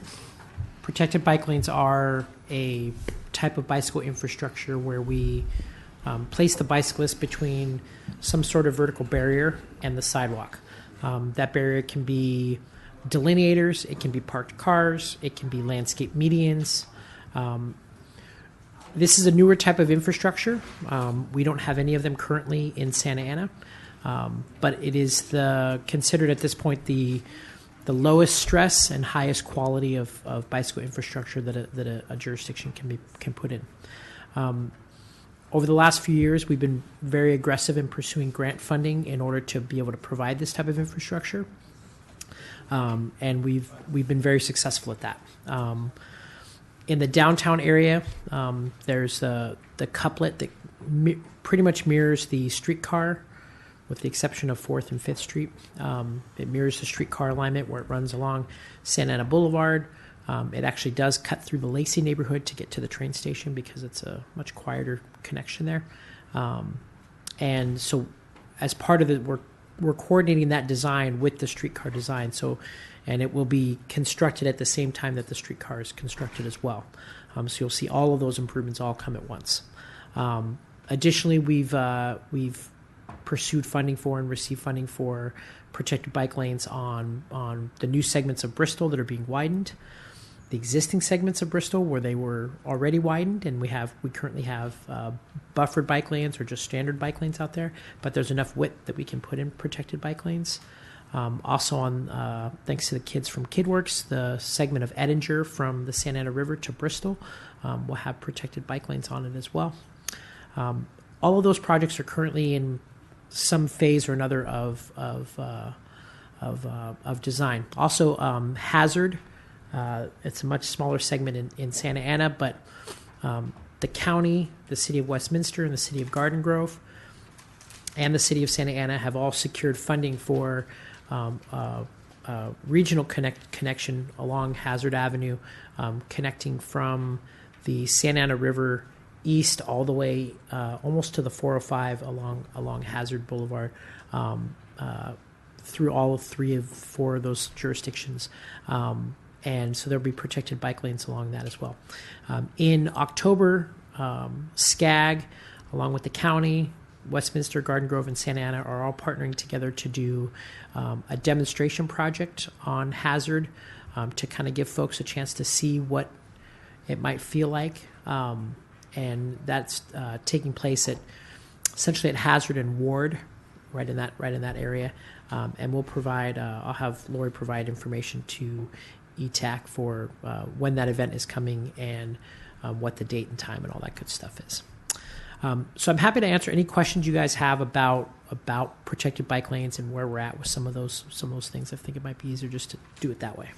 protected bike lanes are. A type of bicycle infrastructure where we place the bicyclist between some sort of vertical barrier and the sidewalk. That barrier can be delineators, it can be parked cars, it can be landscape medians. This is a newer type of infrastructure. We don't have any of them currently in Santa Ana, but it is considered at this point the lowest stress and highest quality of bicycle infrastructure that a jurisdiction can put in. Over the last few years, we've been very aggressive in pursuing grant funding in order to be able to provide this type of infrastructure, and we've been very successful at that. In the downtown area, there's the couplet that pretty much mirrors the streetcar, with the exception of 4th and 5th Street. It mirrors the streetcar alignment where it runs along Santa Ana Boulevard. It actually does cut through the Lacey neighborhood to get to the train station because it's a much quieter connection there. And so as part of it, we're coordinating that design with the streetcar design. And it will be constructed at the same time that the streetcar is constructed as well. So you'll see all of those improvements all come at once. Additionally, we've pursued funding for and received funding for protected bike lanes on the new segments of Bristol that are being widened, the existing segments of Bristol where they were already widened, and we currently have buffered bike lanes or just standard bike lanes out there, but there's enough width that we can put in protected bike lanes. Also on, thanks to the kids from KidWorks, the segment of Edinger from the Santa Ana River to Bristol will have protected bike lanes on it as well. All of those projects are currently in some phase or another of design. Also, Hazard, it's a much smaller segment in Santa Ana, but the county, the city of Westminster, and the city of Garden Grove, and the city of Santa Ana have all secured funding for regional connection along Hazard Avenue, connecting from the Santa Ana River east all the way almost to the 405 along Hazard Boulevard, through all 4 of those jurisdictions. And so there'll be protected bike lanes along that as well. In October, SCAG, along with the county, Westminster, Garden Grove, and Santa Ana are all partnering together to do a demonstration project on Hazard to kind of give folks a chance to see what it might feel like. And that's taking place essentially at Hazard and Ward, right in that area. And we'll provide. I'll have Lori provide information to ETAC for when that event is coming and what the date and time and all that good stuff is. So I'm happy to answer any questions you guys have about protected bike lanes and where we're at with some of those things. I think it might be easier just to do it that way.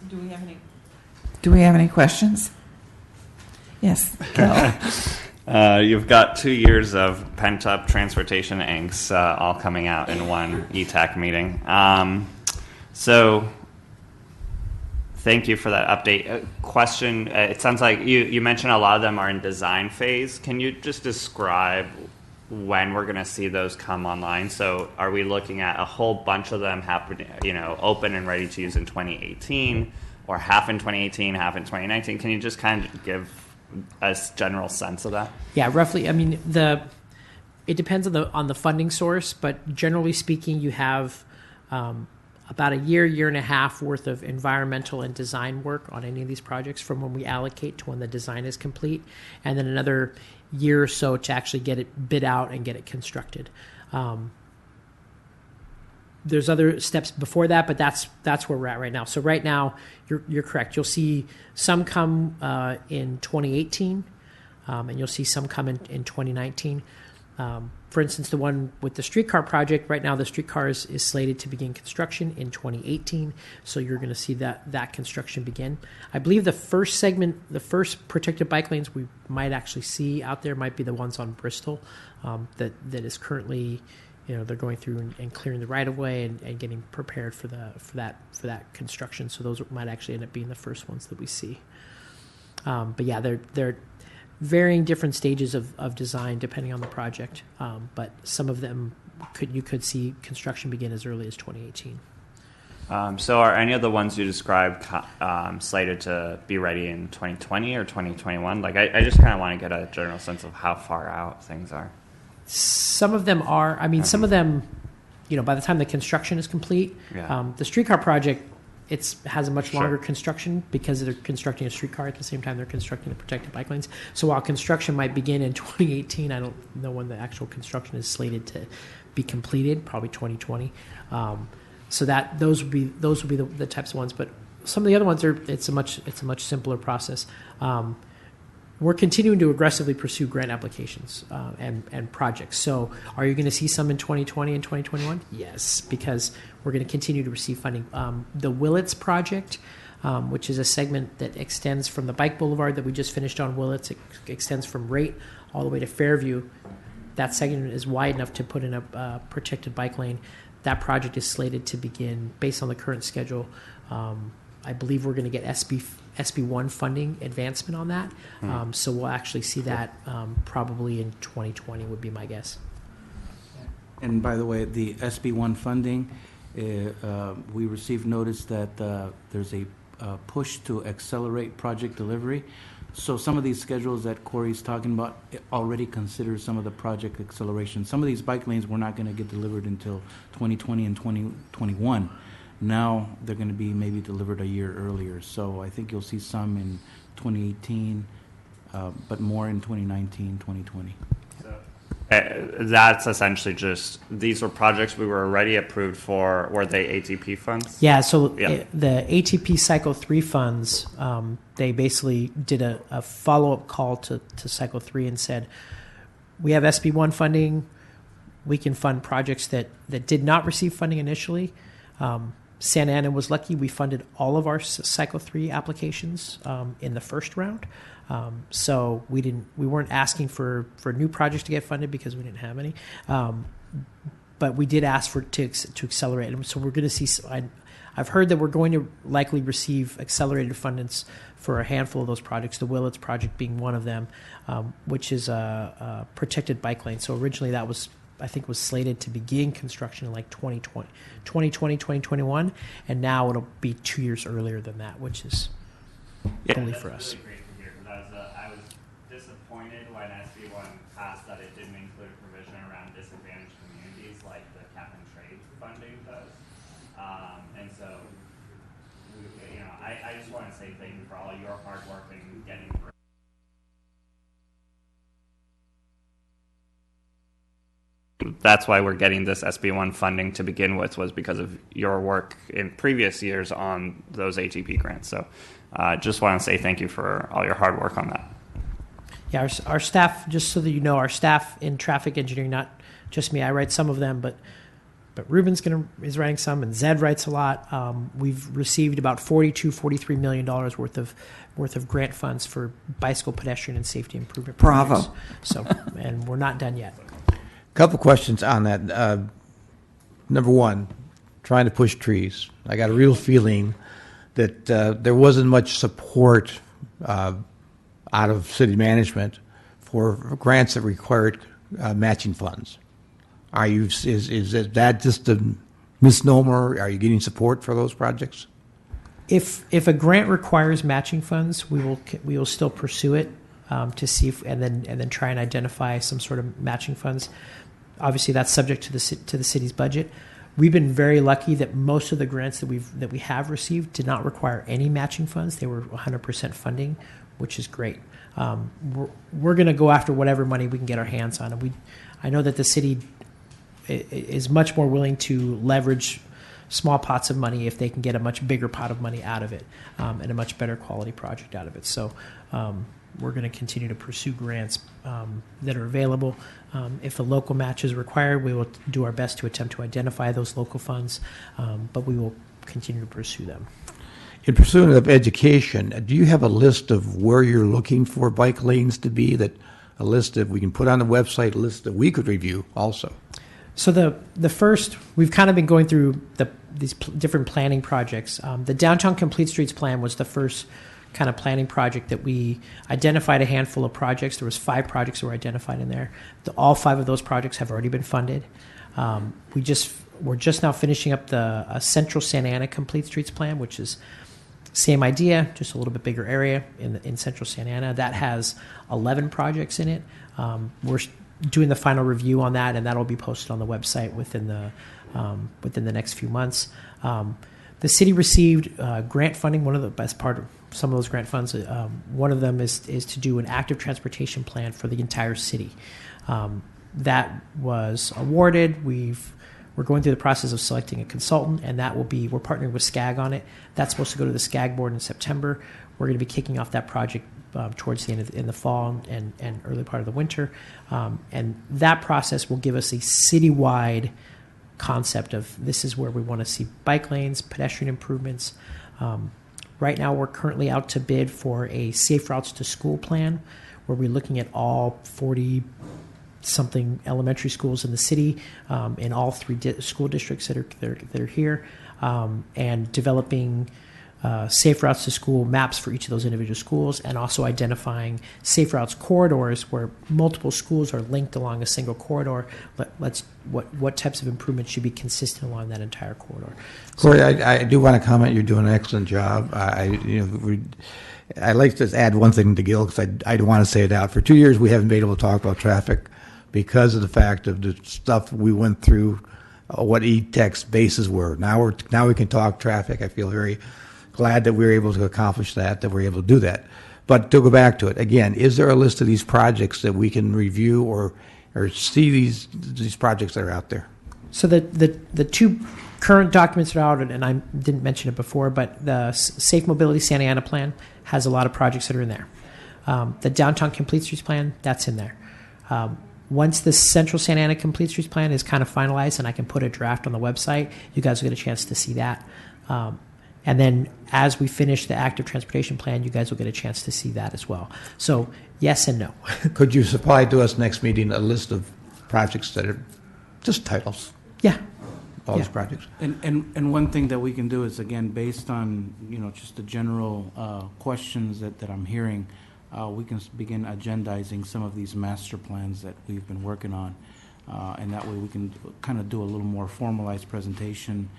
Do we have any questions? Yes. You've got 2 years of pent-up transportation angst all coming out in one ETAC meeting. So thank you for that update. Question, it sounds like you mentioned a lot of them are in design phase. Can you just describe when we're going to see those come online? So are we looking at a whole bunch of them happening, open and ready to use in 2018, or half in 2018, half in 2019? Can you just kind of give a general sense of that? Yeah, roughly. I mean, it depends on the funding source, but generally speaking, you have about a year and a half worth of environmental and design work on any of these projects from when we allocate to when the design is complete, and then another year or so to actually get it bid out and get it constructed. There's other steps before that, but that's where we're at right now. So right now, you're correct. You'll see some come in 2018, and you'll see some come in 2019. For instance, the one with the streetcar project, right now the streetcar is slated to begin construction in 2018, so you're going to see that construction begin. I believe the first segment, the first protected bike lanes we might actually see out there might be the ones on Bristol that is currently, they're going through and clearing the right of way and getting prepared for that construction. So those might actually end up being the first ones that we see. But yeah, they're varying different stages of design depending on the project. But some of them you could see construction begin as early as 2018. So are any of the ones you described slated to be ready in 2020 or 2021? Like, I just kind of want to get a general sense of how far out things are. Some of them are. I mean, some of them by the time the construction is complete, Yeah. the streetcar project, has a much Sure. longer construction because they're constructing a streetcar at the same time they're constructing the protected bike lanes. So while construction might begin in 2018, I don't know when the actual construction is slated to be completed, probably 2020. So that those would be the types of ones. But some of the other ones it's a much simpler process. We're continuing to aggressively pursue grant applications and projects. So are you going to see some in 2020 and 2021? Yes, because we're going to continue to receive funding. The Willits project, which is a segment that extends from the bike boulevard that we just finished on Willits, it extends from Rate all the way to Fairview. That segment is wide enough to put in a protected bike lane. That project is slated to begin based on the current schedule. I believe we're going to get SB1 funding advancement on that. So we'll actually see that probably in 2020 would be my guess. And by the way, the SB1 funding, we received notice that there's a push to accelerate project delivery. So some of these schedules that Corey's talking about already consider some of the project acceleration. Some of these bike lanes were not going to get delivered until 2020 and 2021. Now they're going to be maybe delivered a year earlier. So I think you'll see some in 2018, but more in 2019, 2020. That's essentially just, these were projects we were already approved for. Were they ATP funds? Yeah, so Yeah. the ATP Cycle 3 funds, they basically did a follow-up call to Cycle 3 and said, we have SB1 funding. We can fund projects that did not receive funding initially. Santa Ana was lucky. We funded all of our Cycle 3 applications in the first round. So we weren't asking for new projects to get funded because we didn't have any. But we did ask to accelerate them. So we're going to see. I've heard that we're going to likely receive accelerated fundings for a handful of those projects. The Willits project being one of them, which is a protected bike lane. So originally that was, I think, was slated to begin construction in like 2020, 2021, and now it'll be 2 years earlier than that, which is only for us. Really great to hear, because I was disappointed when SB1 passed that it didn't include a provision around disadvantaged communities like the cap and trade funding does. And so, I just want to say thank you for all your hard work in getting through. That's why we're getting this SB1 funding to begin with, was because of your work in previous years on those ATP grants. So just want to say thank you for all your hard work on that. Yeah, our staff, just so that you know, our staff in traffic engineering, not just me, I write some of them, but Ruben's is writing some, and Zed writes a lot. We've received about $43 million worth of grant funds for bicycle, pedestrian, and safety improvement projects. Bravo. So, and we're not done yet. Couple questions on that. Number one, trying to push trees. I got a real feeling that there wasn't much support out of city management for grants that required matching funds. Is that just a misnomer? Are you getting support for those projects? If a grant requires matching funds, we will still pursue it to see if, and then try and identify some sort of matching funds. Obviously, that's subject to the city's budget. We've been very lucky that most of the grants that we have received did not require any matching funds. They were 100% funding, which is great. We're going to go after whatever money we can get our hands on, and I know that the city is much more willing to leverage small pots of money if they can get a much bigger pot of money out of it and a much better quality project out of it. So we're going to continue to pursue grants that are available. If a local match is required, we will do our best to attempt to identify those local funds, but we will continue to pursue them. In pursuit of education, do you have a list of where you're looking for bike lanes to be? That a list that we can put on the website, a list that we could review also. So the first, we've kind of been going through these different planning projects. The Downtown Complete Streets Plan was the first kind of planning project that we identified a handful of projects. There was 5 projects that were identified in there. All 5 of those projects have already been funded. We're just now finishing up the Central Santa Ana Complete Streets Plan, which is same idea, just a little bit bigger area in Central Santa Ana. That has 11 projects in it. doing the final review on that, and that'll be posted on the website within the next few months. The city received grant funding. One of the best part of some of those grant funds, one of them is to do an active transportation plan for the entire city. That was awarded. We're going through the process of selecting a consultant, and we're partnering with SCAG on it. That's supposed to go to the SCAG board in September. We're going to be kicking off that project towards the end in the fall and early part of the winter. And that process will give us a citywide concept of this is where we want to see bike lanes, pedestrian improvements. Right now, we're currently out to bid for a safe routes to school plan, where we're looking at all 40-something elementary schools in the city, in all three school districts that are here, and developing safe routes to school maps for each of those individual schools, and also identifying safe routes corridors where multiple schools are linked along a single corridor. What types of improvements should be consistent along that entire corridor? Corey, I do want to comment. You're doing an excellent job. I'd like to add one thing to Gil, because I want to say it out. For 2 years, we haven't been able to talk about traffic because of the fact of the stuff we went through, what ETAC's bases were. Now we can talk traffic. I feel very glad that we were able to accomplish that we're able to do that. But to go back to it, again, is there a list of these projects that we can review or see these projects that are out there? So the two current documents that are out, and I didn't mention it before, but the Safe Mobility Santa Ana Plan has a lot of projects that are in there. The Downtown Complete Streets Plan, that's in there. Once the Central Santa Ana Complete Streets Plan is kind of finalized and I can put a draft on the website, you guys will get a chance to see that. And then as we finish the active transportation plan, you guys will get a chance to see that as well. So yes and no. Could you supply to us next meeting a list of projects that are just titles? Yeah. All these projects. And one thing that we can do is, again, based on, just the general questions that I'm hearing, we can begin agendizing some of these master plans that we've been working on. And that way we can kind of do a little more formalized presentation,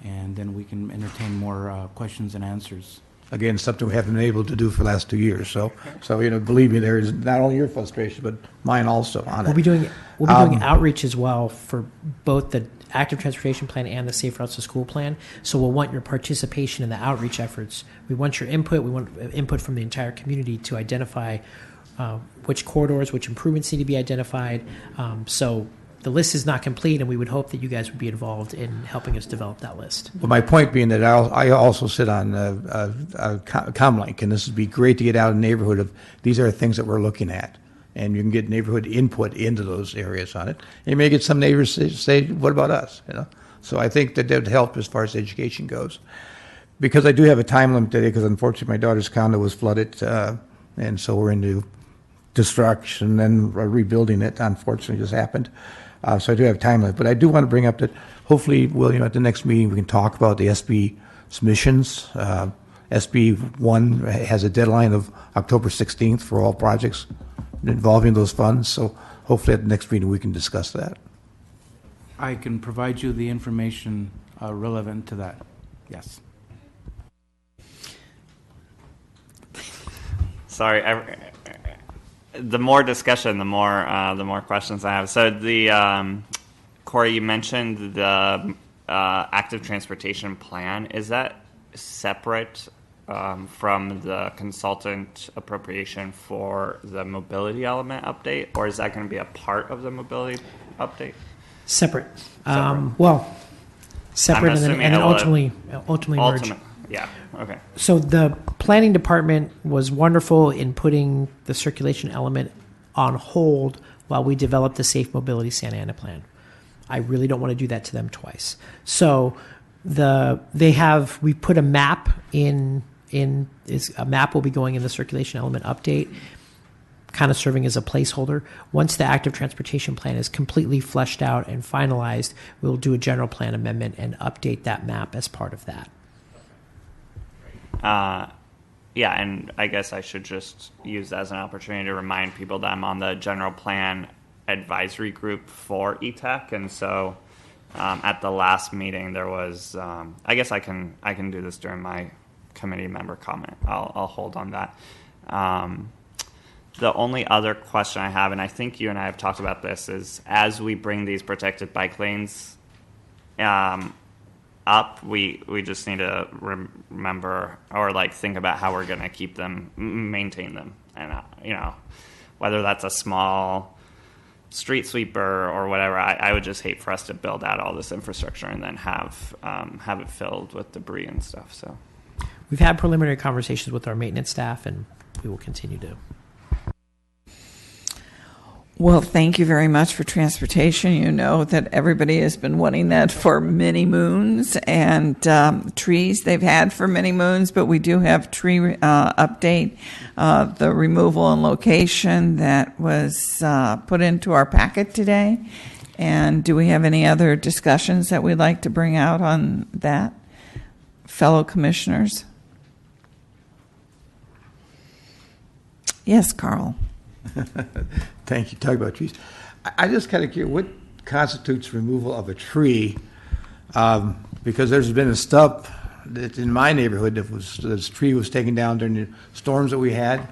and then we can entertain more questions and answers. Again, something we haven't been able to do for the last 2 years. So believe me, there is not only your frustration, but mine also on it. We'll be doing outreach as well for both the active transportation plan and the safe routes to school plan. So we'll want your participation in the outreach efforts. We want your input. We want input from the entire community to identify which corridors, which improvements need to be identified. So the list is not complete, and we would hope that you guys would be involved in helping us develop that list. Well, my point being that I also sit on Comlink, and this would be great to get out in the neighborhood of these are things that we're looking at, and you can get neighborhood input into those areas on it. And you may get some neighbors say, "What about us?" So I think that would help as far as education goes. Because I do have a time limit today, because unfortunately my daughter's condo was flooded, and so we're into destruction and rebuilding it. Unfortunately, just happened. So I do have time limit, but I do want to bring up that hopefully, William, at the next meeting we can talk about the SB submissions. SB 1 has a deadline of October 16th for all projects involving those funds. So hopefully at the next meeting we can discuss that. I can provide you the information relevant to that. Yes. Sorry, the more discussion, the more questions I have. So Corey, you mentioned the active transportation plan. Is that separate from the consultant appropriation for the mobility element update, or is that going to be a part of the mobility update? Separate. I'm Separate, and assuming then ultimately merge. Ultimate, yeah. Okay. So the planning department was wonderful in putting the circulation element on hold while we developed the Safe Mobility Santa Ana plan. I really don't want to do that to them twice. So we put a map a map will be going in the circulation element update, kind of serving as a placeholder. Once the active transportation plan is completely fleshed out and finalized, we'll do a general plan amendment and update that map as part of that. Yeah, and I guess I should just use that as an opportunity to remind people that I'm on the general plan advisory group for ETAC, and so at the last meeting there was I guess I can do this during my committee member comment. I'll hold on that. The only other question I have, and I think you and I have talked about this, is as we bring these protected bike lanes up, we just need to remember or like think about how we're going to keep them, maintain them, and whether that's a small street sweeper or whatever. I would just hate for us to build out all this infrastructure and then have it filled with debris and stuff. So We've had preliminary conversations with our maintenance staff, and we will continue to. Well, thank you very much for transportation. You know that everybody has been wanting that for many moons, and trees they've had for many moons, but we do have tree update, the removal and location that was put into our packet today. And do we have any other discussions that we'd like to bring out on that, fellow commissioners? Yes, Carl. Thank you. Talk about trees. I just kind of curious, what constitutes removal of a tree? Because there's been a stub that in my neighborhood that this tree was taken down during the storms that we had,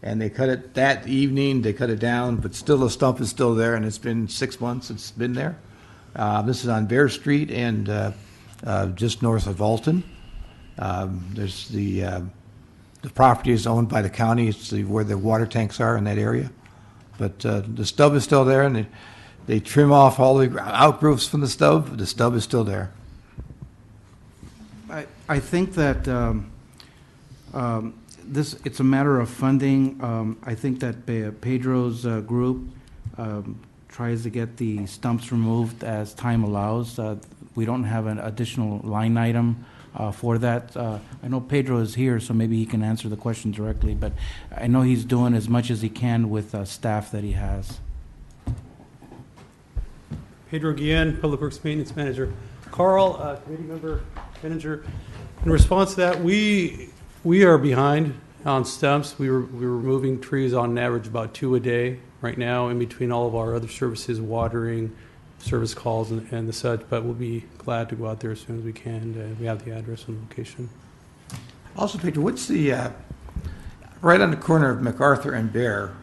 and they cut it that evening. They cut it down, but still the stump is still there, and it's been 6 months. It's been there. This is on Bear Street and just north of Alton. There's the property is owned by the county. It's where the water tanks are in that area. But the stub is still there, and they trim off all the outgrowths from the stub. The stub is still there. I think that it's a matter of funding. I think that Pedro's group tries to get the stumps removed as time allows. We don't have an additional line item for that. I know Pedro is here, so maybe he can answer the question directly, but I know he's doing as much as he can with staff that he has. Pedro Guillen, Public Works Maintenance Manager. Carl, Committee Member Manager. In response to that, we are behind on stumps. We're removing trees on average about 2 a day right now in between all of our other services, watering, service calls and the such, but we'll be glad to go out there as soon as we can. We have the address and location. Also, Pedro, what's the right on the corner of MacArthur and Bear?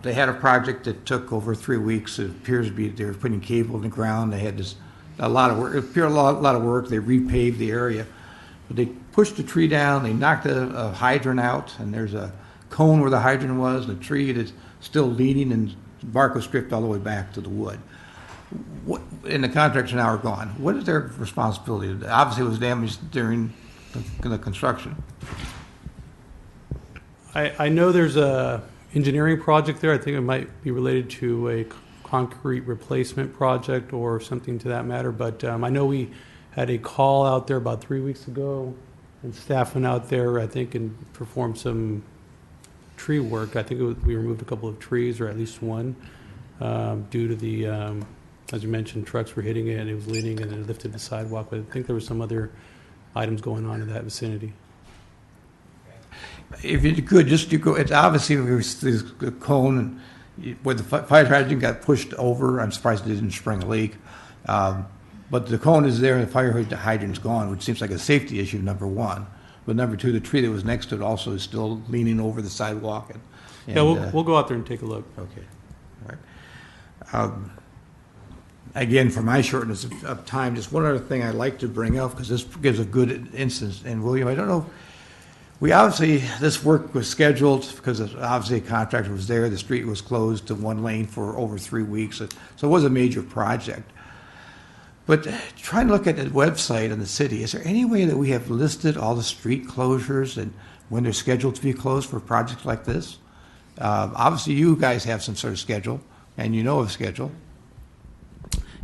They had a project that took over 3 weeks. It appears to be they were putting cable in the ground. They had a lot of work. It appeared a lot of work. They repaved the area, but they pushed the tree down. They knocked a hydrant out, and there's a cone where the hydrant was. And the tree is still leaning, and bark was stripped all the way back to the wood. And the contractors now are gone. What is their responsibility? Obviously, it was damaged during the construction. I know there's a engineering project there. I think it might be related to a concrete replacement project or something to that matter. But I know we had a call out there about 3 weeks ago, and staff went out there, I think, and performed some tree work. I think we removed a couple of trees, or at least one, due to the as you mentioned, trucks were hitting it, and it was leaning, and it lifted the sidewalk. But I think there were some other items going on in that vicinity. If you could, you go. It's obviously there's a cone where the fire hydrant got pushed over. I'm surprised it didn't spring a leak. But the cone is there, and the fire hydrant's gone, which seems like a safety issue, number one. But number two, the tree that was next to it also is still leaning over the sidewalk. Yeah, we'll go out there and take a look. Okay, all right. Again, for my shortness of time, just one other thing I'd like to bring up, because this gives a good instance. And William, I don't know, this work was scheduled because obviously a contractor was there. The street was closed to one lane for over 3 weeks. So it was a major project. But trying to look at the website in the city, is there any way that we have listed all the street closures and when they're scheduled to be closed for projects like this? Obviously, you guys have some sort of schedule, and you know of schedule.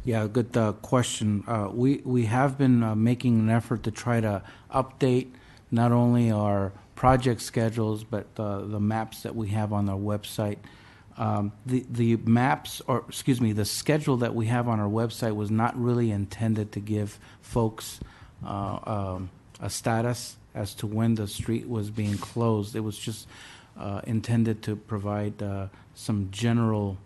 Yeah, good question. We have been making an effort to try to update not only our project schedules, but the maps that we have on our website. The maps, or excuse me, the schedule that we have on our website was not really intended to give folks a status as to when the street was being closed. It was just intended to provide some general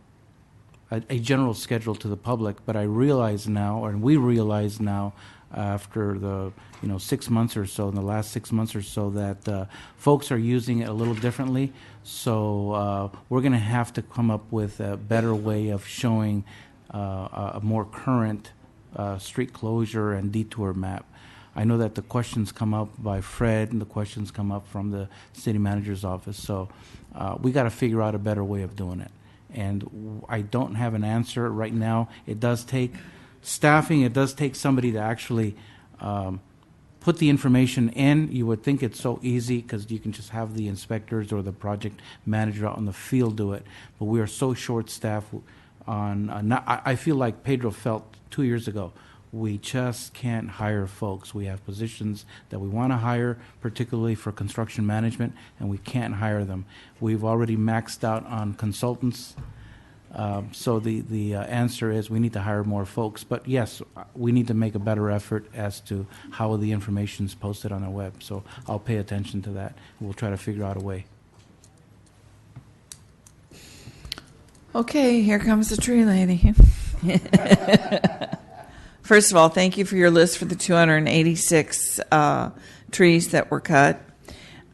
a general schedule to the public, but I realize now, and we realize now, after the 6 months or so, in the last 6 months or so, that folks are using it a little differently. So we're going to have to come up with a better way of showing a more current street closure and detour map. I know that the questions come up by Fred and the questions come up from the city manager's office. So we got to figure out a better way of doing it. And I don't have an answer right now. It does take staffing. It does take somebody to actually put the information in. You would think it's so easy because you can just have the inspectors or the project manager out on the field do it. But we are so short-staffed on. I feel like Pedro felt 2 years ago. We just can't hire folks. We have positions that we want to hire, particularly for construction management, and we can't hire them. We've already maxed out on consultants. So the answer is we need to hire more folks. But yes, we need to make a better effort as to how the information is posted on our web. So I'll pay attention to that. We'll try to figure out a way. Okay, here comes the tree lady. First of all, thank you for your list for the 286 trees that were cut.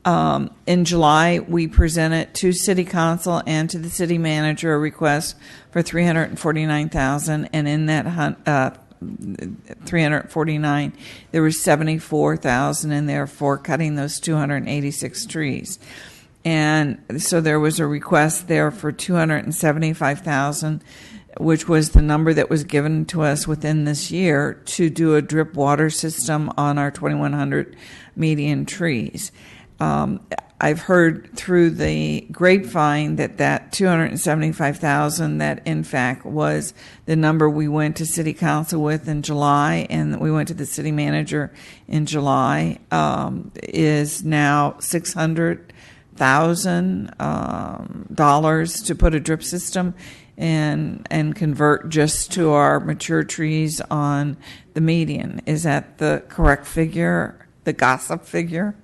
In July, we presented to City Council and to the City Manager a request for $349,000, and in that 349, there was $74,000 in there for cutting those 286 trees. And so there was a request there for $275,000, which was the number that was given to us within this year to do a drip water system on our 2,100 median trees. I've heard through the grapevine that $275,000, that in fact was the number we went to City Council with in July, and we went to the City Manager in July, is now $600,000 to put a drip system and convert just to our mature trees on the median. Is that the correct figure, the gossip figure?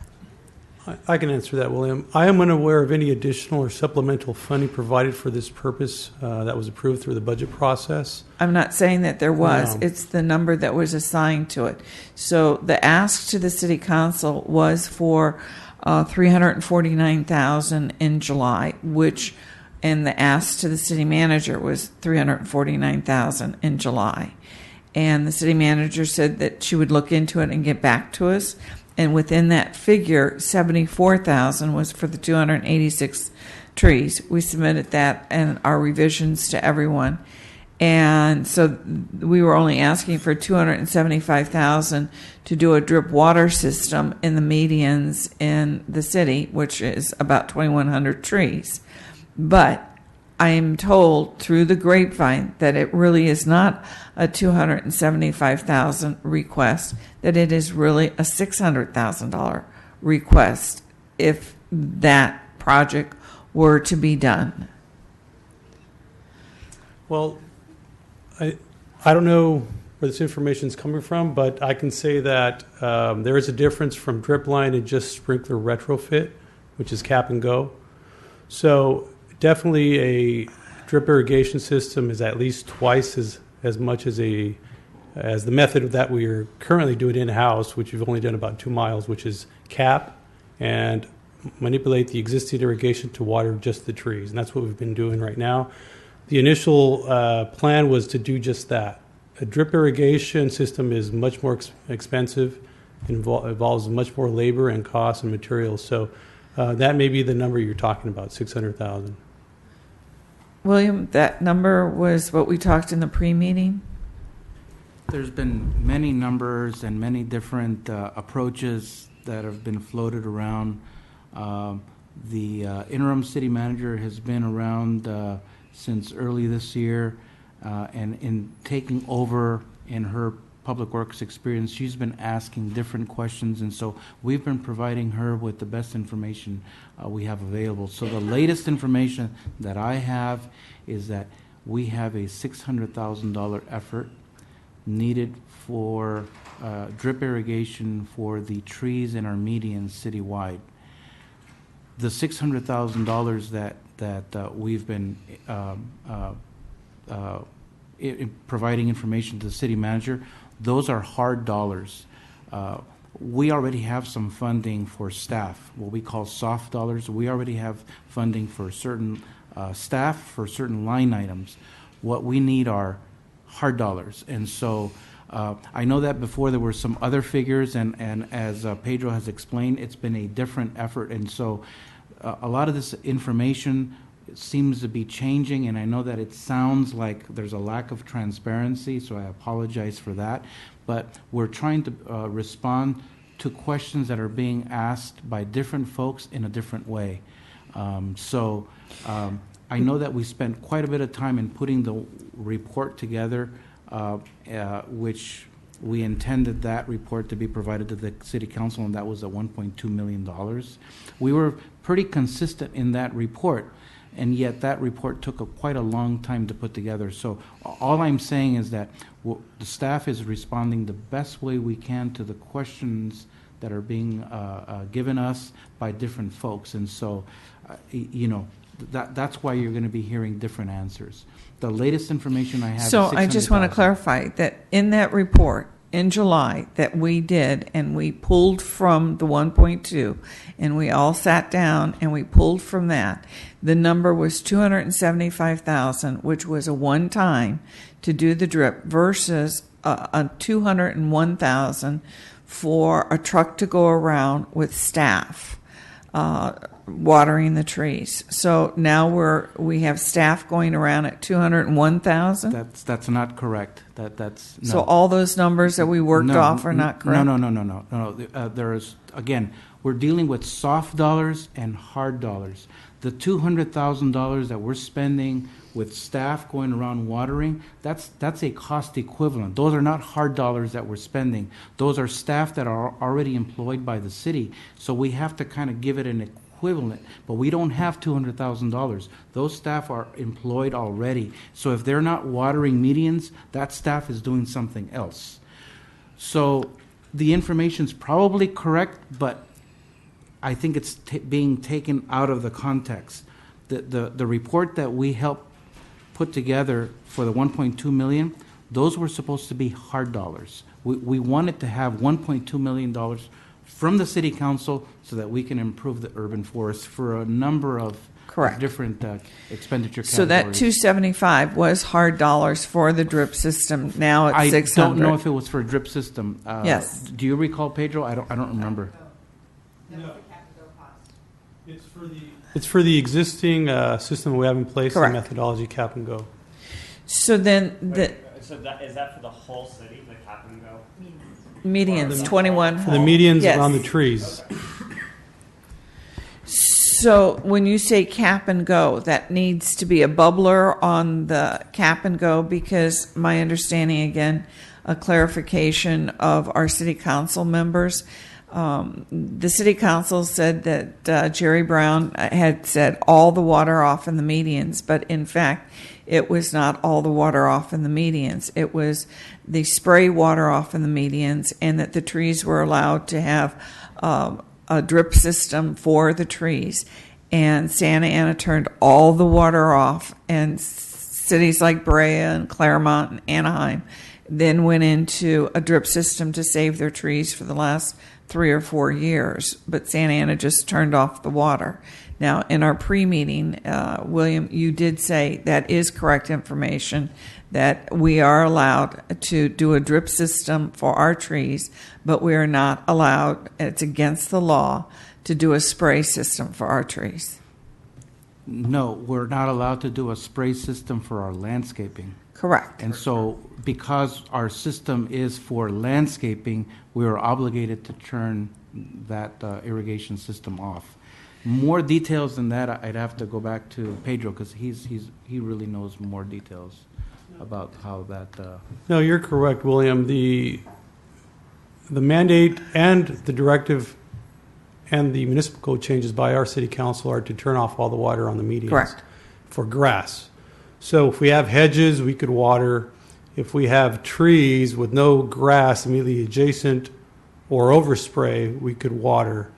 I can answer that, William. I am unaware of any additional or supplemental funding provided for this purpose that was approved through the budget process. I'm not saying that there was. No. It's the number that was assigned to it. So the ask to the City Council was for $349,000 in July, and the ask to the City Manager was $349,000 in July. And the City Manager said that she would look into it and get back to us. And within that figure, $74,000 was for the 286 trees. We submitted that and our revisions to everyone. And so we were only asking for $275,000 to do a drip water system in the medians in the city, which is about 2,100 trees. But I am told through the grapevine that it really is not a $275,000 request, that it is really a $600,000 request if that project were to be done. Well, I don't know where this information is coming from, but I can say that there is a difference from drip line and just sprinkler retrofit, which is cap and go. So definitely a drip irrigation system is at least twice as much as the method that we are currently doing in-house, which we've only done about 2 miles, which is cap and manipulate the existing irrigation to water just the trees. And that's what we've been doing right now. The initial plan was to do just that. A drip irrigation system is much more expensive, involves much more labor and cost and materials. So that may be the number you're talking about, $600,000. William, that number was what we talked in the pre-meeting? There's been many numbers and many different approaches that have been floated around. The interim city manager has been around since early this year, and in taking over in her public works experience, she's been asking different questions, and so we've been providing her with the best information we have available. So the latest information that I have is that we have a $600,000 effort needed for drip irrigation for the trees in our medians citywide. The $600,000 that we've been providing information to the city manager, those are hard dollars. We already have some funding for staff, what we call soft dollars. We already have funding for certain staff for certain line items. What we need are hard dollars. And so I know that before there were some other figures, and as Pedro has explained, it's been a different effort. And so a lot of this information seems to be changing, and I know that it sounds like there's a lack of transparency, so I apologize for that. But we're trying to respond to questions that are being asked by different folks in a different way. I know that we spent quite a bit of time in putting the report together, which we intended that report to be provided to the City Council, and that was at $1.2 million. We were pretty consistent in that report, and yet that report took quite a long time to put together. So all I'm saying is that the staff is responding the best way we can to the questions that are being given us by different folks. And so, that's why you're going to be hearing different answers. The latest information I have is So I just want to 600,000. clarify that in that report in July that we did, and we pulled from the 1.2, and we all sat down and we pulled from that, the number was 275,000, which was a one-time to do the drip, versus a 201,000 for a truck to go around with staff watering the trees. So now we have staff going around at 201,000. That's not correct. That's no. So all those numbers that we worked off are not correct. No. There's again, we're dealing with soft dollars and hard dollars. The $200,000 that we're spending with staff going around watering, that's a cost equivalent. Those are not hard dollars that we're spending. Those are staff that are already employed by the city. So we have to kind of give it an equivalent, but we don't have $200,000. Those staff are employed already. So if they're not watering medians, that staff is doing something else. So the information's probably correct, but I think it's being taken out of the context. The report that we helped put together for the 1.2 million, those were supposed to be hard dollars. We wanted to have $1.2 million from the City Council so that we can improve the urban forest for a number of Correct. different expenditure categories. So that 275 was hard dollars for the drip system. Now it's 600. I don't know if it was for a drip system. Yes. Do you recall, Pedro? I don't remember. No. It's for the existing system we have in place, Correct. the methodology cap and go. So then the So is that for the whole city, the cap and go? medians, 21. For the medians Yes. around the trees. So when you say cap and go, that needs to be a bubbler on the cap and go, because my understanding, again, a clarification of our city council members. The city council said that Jerry Brown had said all the water off in the medians, but in fact, it was not all the water off in the medians. It was the spray water off in the medians, and that the trees were allowed to have a drip system for the trees. And Santa Ana turned all the water off, and cities like Brea and Claremont and Anaheim then went into a drip system to save their trees for the last 3 or 4 years. But Santa Ana just turned off the water. Now, in our pre-meeting, William, you did say that is correct information, that we are allowed to do a drip system for our trees, but we are not allowed, it's against the law, to do a spray system for our trees. No, we're not allowed to do a spray system for our landscaping. Correct. And so because our system is for landscaping, we are obligated to turn that irrigation system off. More details than that, I'd have to go back to Pedro, because he really knows more details about how that... No, you're correct, William. The mandate and the directive and the municipal code changes by our city council are to turn off all the water on the medians. Correct. For grass. So if we have hedges, we could water. If we have trees with no grass immediately adjacent or overspray, we could water,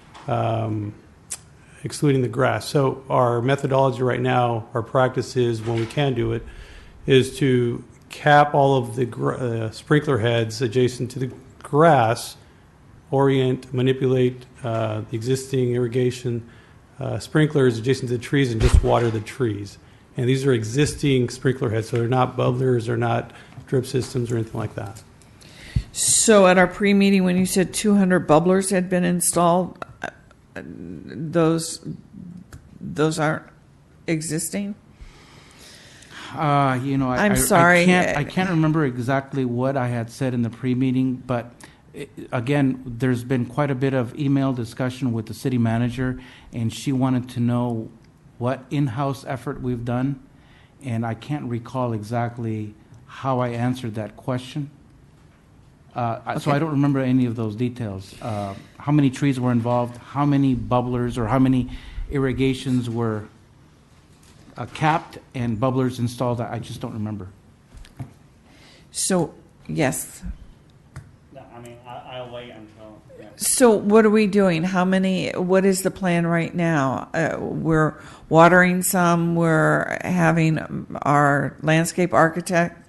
excluding the grass. So our methodology right now, our practice is, when we can do it, is to cap all of the sprinkler heads adjacent to the grass, manipulate the existing irrigation sprinklers adjacent to the trees, and just water the trees. And these are existing sprinkler heads, so they're not bubblers, they're not drip systems or anything like that. So at our pre-meeting, when you said 200 bubblers had been installed, those aren't existing? I'm sorry. I can't remember exactly what I had said in the pre-meeting, but again, there's been quite a bit of email discussion with the city manager, and she wanted to know what in-house effort we've done, and I can't recall exactly how I answered that question. So I don't remember any of those details. How many trees were involved, how many bubblers or how many irrigations were capped and bubblers installed, I just don't remember. So, yes. I mean, I'll wait until. Yeah. So what are we doing? What is the plan right now? We're watering some, we're having our landscape architect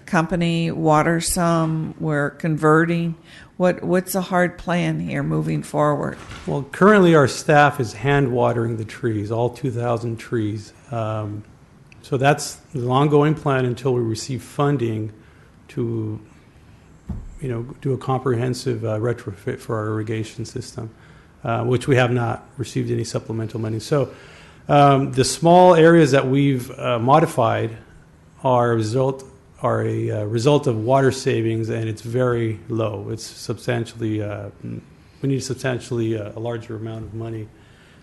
company water some, we're converting. What's a hard plan here moving forward? Well, currently our staff is hand watering the trees, all 2,000 trees. So that's the ongoing plan until we receive funding to, do a comprehensive retrofit for our irrigation system, which we have not received any supplemental money. So the small areas that we've modified are a result of water savings, and it's very low. It's substantially, we need substantially a larger amount of money.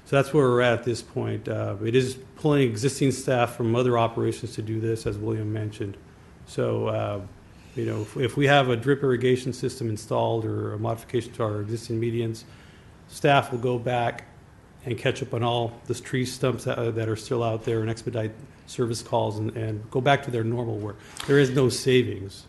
So that's where we're at this point. It is pulling existing staff from other operations to do this, as William mentioned. So, if we have a drip irrigation system installed or a modification to our existing medians, staff will go back and catch up on all the tree stumps that are still out there and expedite service calls and go back to their normal work. There is no savings.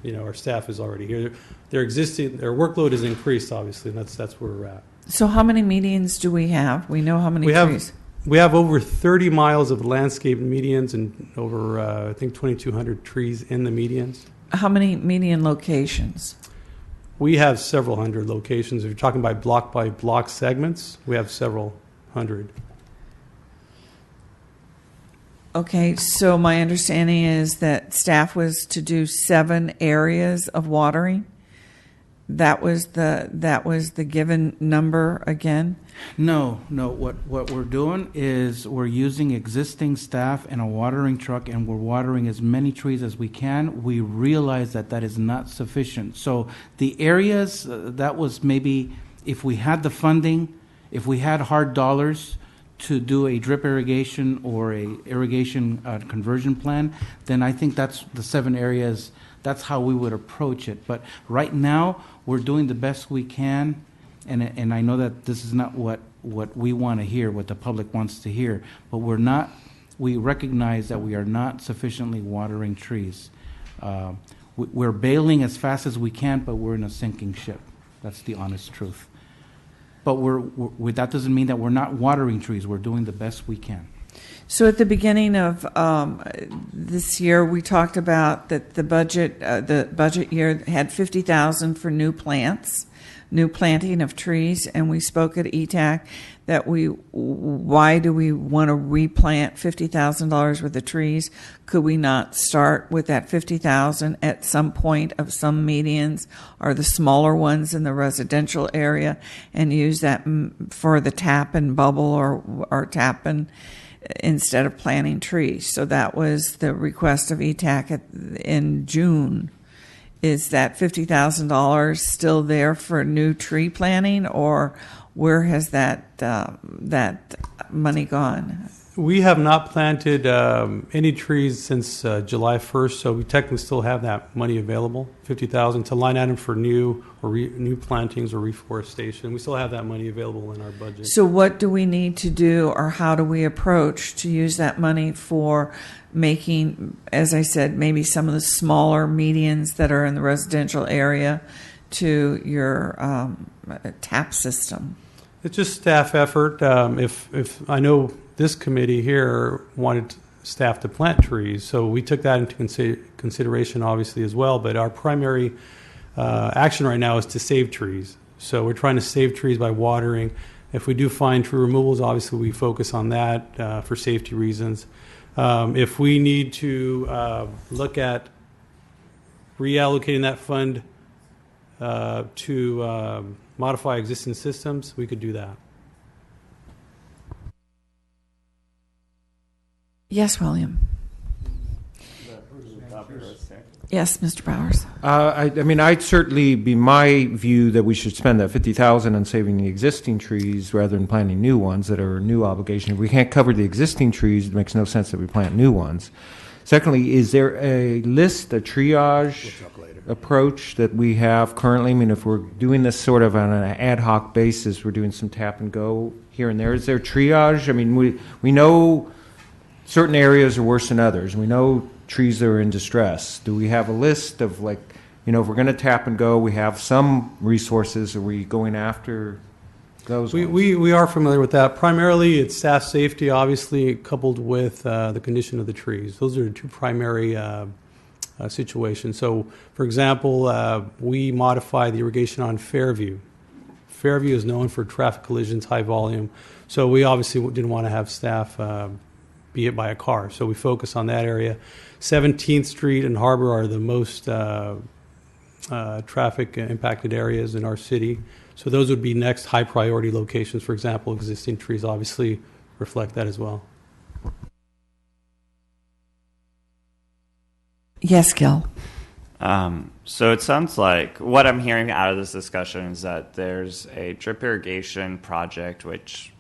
Our staff is already here. Their workload is increased, obviously, and that's where we're at. So how many medians do we have? We know how many trees. We have over 30 miles of landscape medians and over, I think, 2,200 trees in the medians. How many median locations? We have several hundred locations. If you're talking by block segments, we have several hundred. Okay, so my understanding is that staff was to do 7 areas of watering. That was the given number again. No. What we're doing is we're using existing staff and a watering truck, and we're watering as many trees as we can. We realize that is not sufficient. So the areas that was maybe if we had the funding, if we had hard dollars to do a drip irrigation or a irrigation conversion plan, then I think that's the 7 areas. That's how we would approach it. But right now, we're doing the best we can, and I know that this is not what we want to hear, what the public wants to hear, but we recognize that we are not sufficiently watering trees. We're bailing as fast as we can, but we're in a sinking ship. That's the honest truth. But that doesn't mean that we're not watering trees. We're doing the best we can. So at the beginning of this year, we talked about that the budget year had $50,000 for new planting of trees, and we spoke at ETAC that why do we want to replant $50,000 worth of trees? Could we not start with that $50,000 at some point of some medians or the smaller ones in the residential area and use that for the tap and bubble or tap and instead of planting trees? So that was the request of ETAC in June. Is that $50,000 still there for new tree planting, or where has that money gone? We have not planted any trees since July 1st, so we technically still have that money available, $50,000 to line item for new plantings or reforestation. We still have that money available in our budget. So what do we need to do, or how do we approach to use that money for making, as I said, maybe some of the smaller medians that are in the residential area to your tap system? It's just staff effort. If I know this committee here wanted staff to plant trees. So we took that into consideration, obviously, as well. But our primary action right now is to save trees. So we're trying to save trees by watering. If we do find tree removals, obviously we focus on that for safety reasons. If we need to look at reallocating that fund to modify existing systems, we could do that. Yes, William. Yes, Mr. Bowers. I mean, I'd certainly be my view that we should spend that 50,000 on saving the existing trees rather than planting new ones that are a new obligation. If we can't cover the existing trees, it makes no sense that we plant new ones. Secondly, is there a list, a triage approach that we have currently? I mean, if we're doing this sort of on an ad hoc basis, we're doing some tap and go here and there. Is there triage? I mean, we know certain areas are worse than others. We know trees that are in distress. Do we have a list of, like, if we're going to tap and go, we have some resources. Are we going after those ones? We are familiar with that. Primarily, it's staff safety, obviously, coupled with the condition of the trees. Those are the two primary situations. So, for example, we modify the irrigation on Fairview. Fairview is known for traffic collisions, high volume. So we obviously didn't want to have staff be it by a car. So we focus on that area. 17th Street and Harbor are the most traffic impacted areas in our city. So those would be next high priority locations. For example, existing trees obviously reflect that as well. Yes, Gil. So it sounds like what I'm hearing out of this discussion is that there's a drip irrigation project which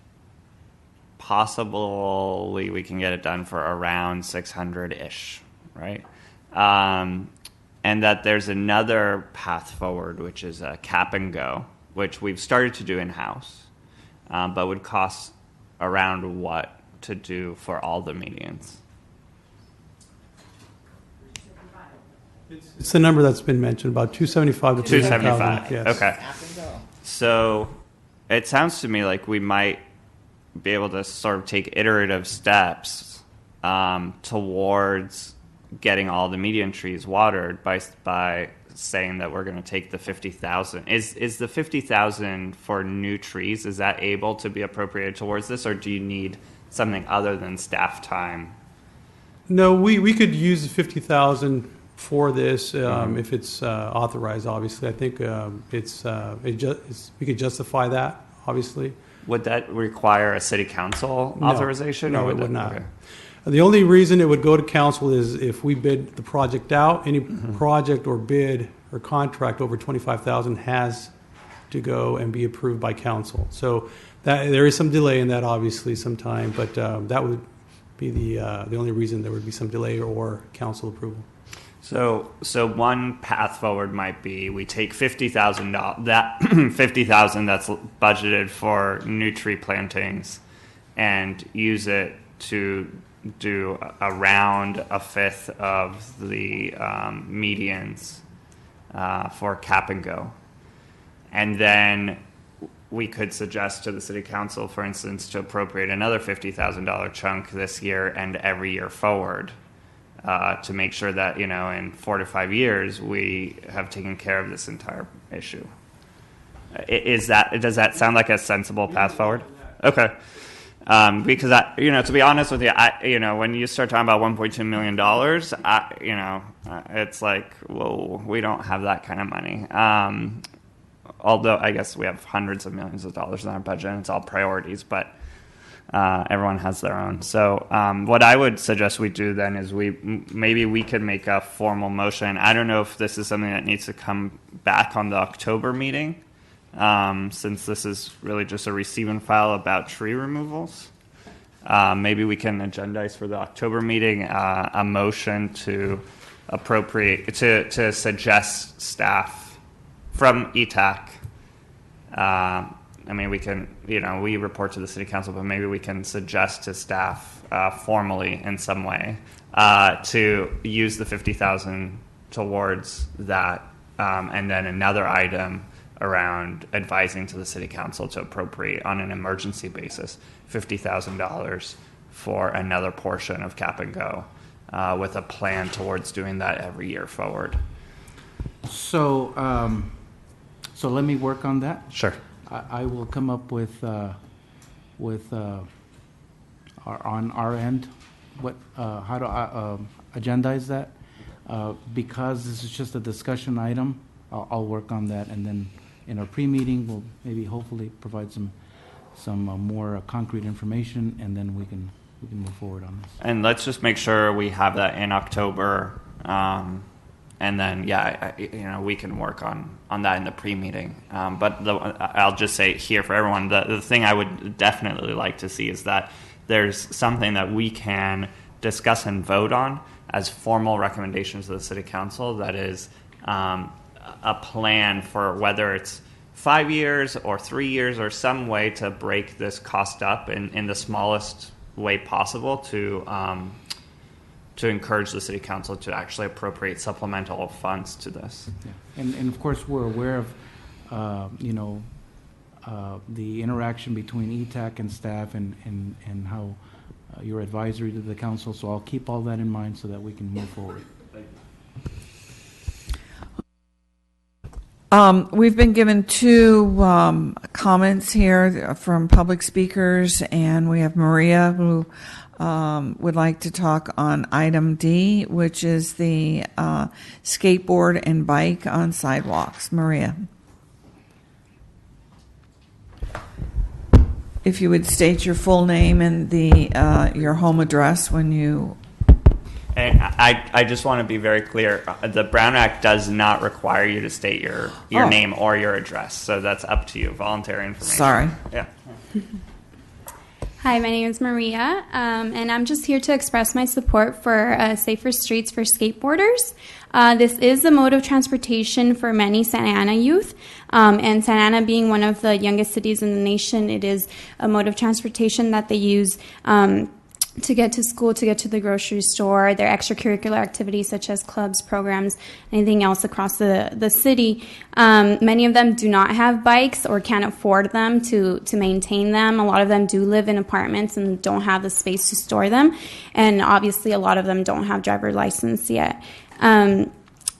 possibly we can get it done for around 600-ish, right? And that there's another path forward, which is a cap and go, which we've started to do in-house, but would cost around what to do for all the medians? It's the number that's been mentioned, about 275 to 275. Yes. Okay. So it sounds to me like we might be able to sort of take iterative steps towards getting all the median trees watered by saying that we're going to take the 50,000. Is the 50,000 for new trees, is that able to be appropriated towards this, or do you need something other than staff time? No, we could use the 50,000 for this if it's authorized. Obviously, I think we could justify that. Obviously, would that require a city council authorization? No, or it would not. Okay. The only reason it would go to council is if we bid the project out. Any project or bid or contract over 25,000 has to go and be approved by council. So that there is some delay in that, obviously, some time, but that would be the only reason there would be some delay or council approval. So one path forward might be we take $50,000, that 50,000 that's budgeted for new tree plantings, and use it to do around a fifth of the medians for cap and go, and then we could suggest to the city council, for instance, to appropriate another $50,000 chunk this year and every year forward. To make sure that, in 4 to 5 years, we have taken care of this entire issue. Does that sound like a sensible path forward? Okay. Because to be honest with you, when you start talking about $1.2 million, it's like, whoa, we don't have that kind of money. Although I guess we have hundreds of millions of dollars in our budget, and it's all priorities, but everyone has their own. So what I would suggest we do then is maybe we could make a formal motion. I don't know if this is something that needs to come back on the October meeting, since this is really just a receive and file about tree removals. Maybe we can agendize for the October meeting a motion to appropriate to suggest staff from ETAC. We can, we report to the city council, but maybe we can suggest to staff formally in some way to use the 50,000 towards that, and then another item around advising to the city council to appropriate on an emergency basis $50,000 for another portion of Cap and Go, with a plan towards doing that every year forward. So, so let me work on that. Sure. I will come up with on our end, how to agendize that. Because this is just a discussion item, I'll work on that, and then in our pre-meeting, we'll maybe hopefully provide some more concrete information, and then we can move forward on this. And let's just make sure we have that in October, and then we can work on that in the pre-meeting. But I'll just say here for everyone, the thing I would definitely like to see is that there's something that we can discuss and vote on as formal recommendations to the City Council. That is a plan for whether it's 5 years or 3 years or some way to break this cost up in the smallest way possible to encourage the City Council to actually appropriate supplemental funds to this. Yeah. And of course, we're aware of the interaction between ETAC and staff and how your advisory to the council. So I'll keep all that in mind so that we can move forward. We've been given two comments here from public speakers, and we have Maria who would like to talk on item D, which is the skateboard and bike on sidewalks. Maria. If you would state your full name and your home address when you... And I just want to be very clear. The Brown Act does not require you to state your name or your address, so that's up to you. Voluntary information. Sorry. Yeah. Hi, my name is Maria, and I'm just here to express my support for safer streets for skateboarders. This is a mode of transportation for many Santa Ana youth, and Santa Ana being one of the youngest cities in the nation, it is a mode of transportation that they use to get to school, to get to the grocery store, their extracurricular activities such as clubs, programs, anything else across the city. Many of them do not have bikes or can't afford them to maintain them. A lot of them do live in apartments and don't have the space to store them. And obviously a lot of them don't have driver's license yet.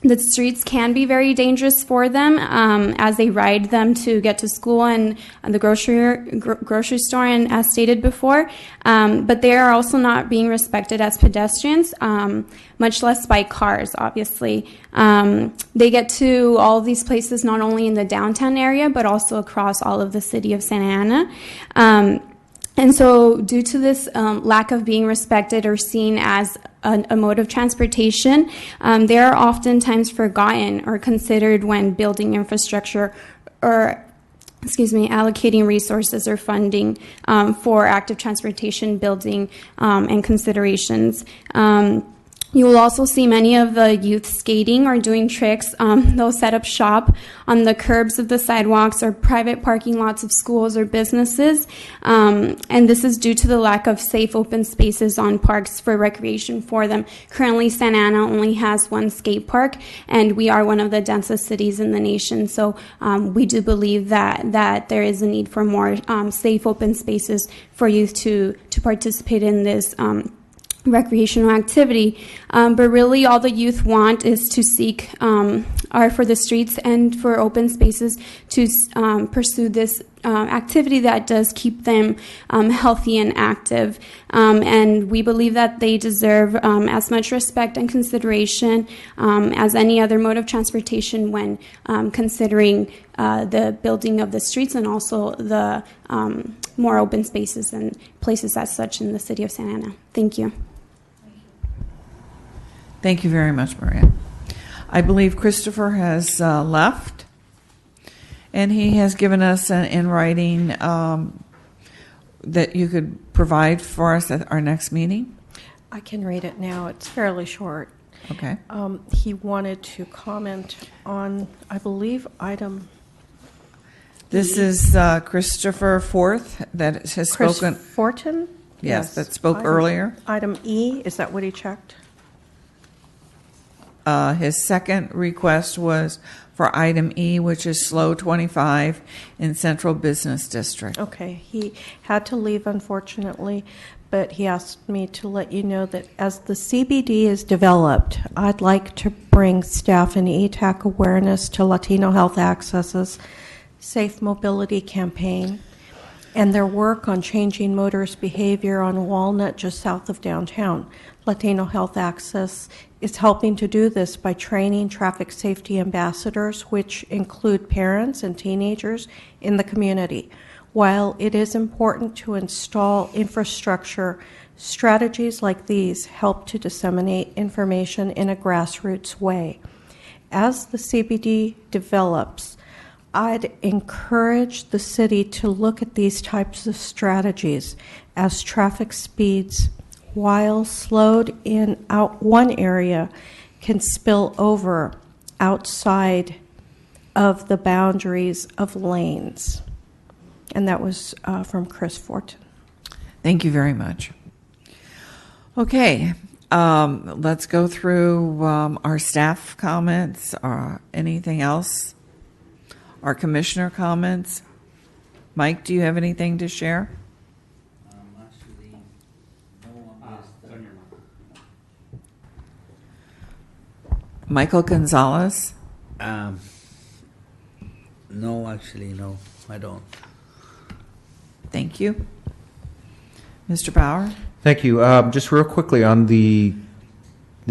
The streets can be very dangerous for them as they ride them to get to school and the grocery store, and as stated before. But they are also not being respected as pedestrians, much less by cars, obviously. They get to all of these places not only in the downtown area, but also across all of the city of Santa Ana. And so due to this lack of being respected or seen as a mode of transportation, they are oftentimes forgotten or considered when building infrastructure or, allocating resources or funding for active transportation building and considerations. You will also see many of the youth skating or doing tricks. They'll set up shop on the curbs of the sidewalks or private parking lots of schools or businesses. And this is due to the lack of safe open spaces on parks for recreation for them. Currently, Santa Ana only has one skate park, and we are one of the densest cities in the nation. So we do believe that there is a need for more safe open spaces for youth to participate in this recreational activity, but really all the youth want is to seek are for the streets and for open spaces to pursue this activity that does keep them healthy and active, and we believe that they deserve as much respect and consideration as any other mode of transportation when considering the building of the streets and also the more open spaces and places as such in the city of Santa Ana. Thank you. Thank you very much, Maria. I believe Christopher has left, and he has given us in writing that you could provide for us at our next meeting. I can read it now. It's fairly short. Okay. He wanted to comment on, I believe, item... This is Christopher Forth that has Chris spoken... Fortin? Yes, that spoke earlier. Item E, is that what he checked? His second request was for item E, which is SLO 25 in Central Business District. Okay, he had to leave, unfortunately, but he asked me to let you know that as the CBD is developed, I'd like to bring staff and ETAC awareness to Latino Health Access's Safe Mobility campaign and their work on changing motorist behavior on Walnut just south of downtown. Latino Health Access is helping to do this by training traffic safety ambassadors, which include parents and teenagers in the community. While it is important to install infrastructure, strategies like these help to disseminate information in a grassroots way. As the CBD develops, I'd encourage the city to look at these types of strategies as traffic speeds, while slowed in out one area, can spill over outside of the boundaries of lanes. And that was from Chris Fortin. Thank you very much. Okay, let's go through our staff comments. Anything else? Our commissioner comments. Mike, do you have anything to share? Actually, no one is Michael Gonzalez? No, actually, no, I don't. Thank you. Mr. Bauer? Thank you. Just real quickly on the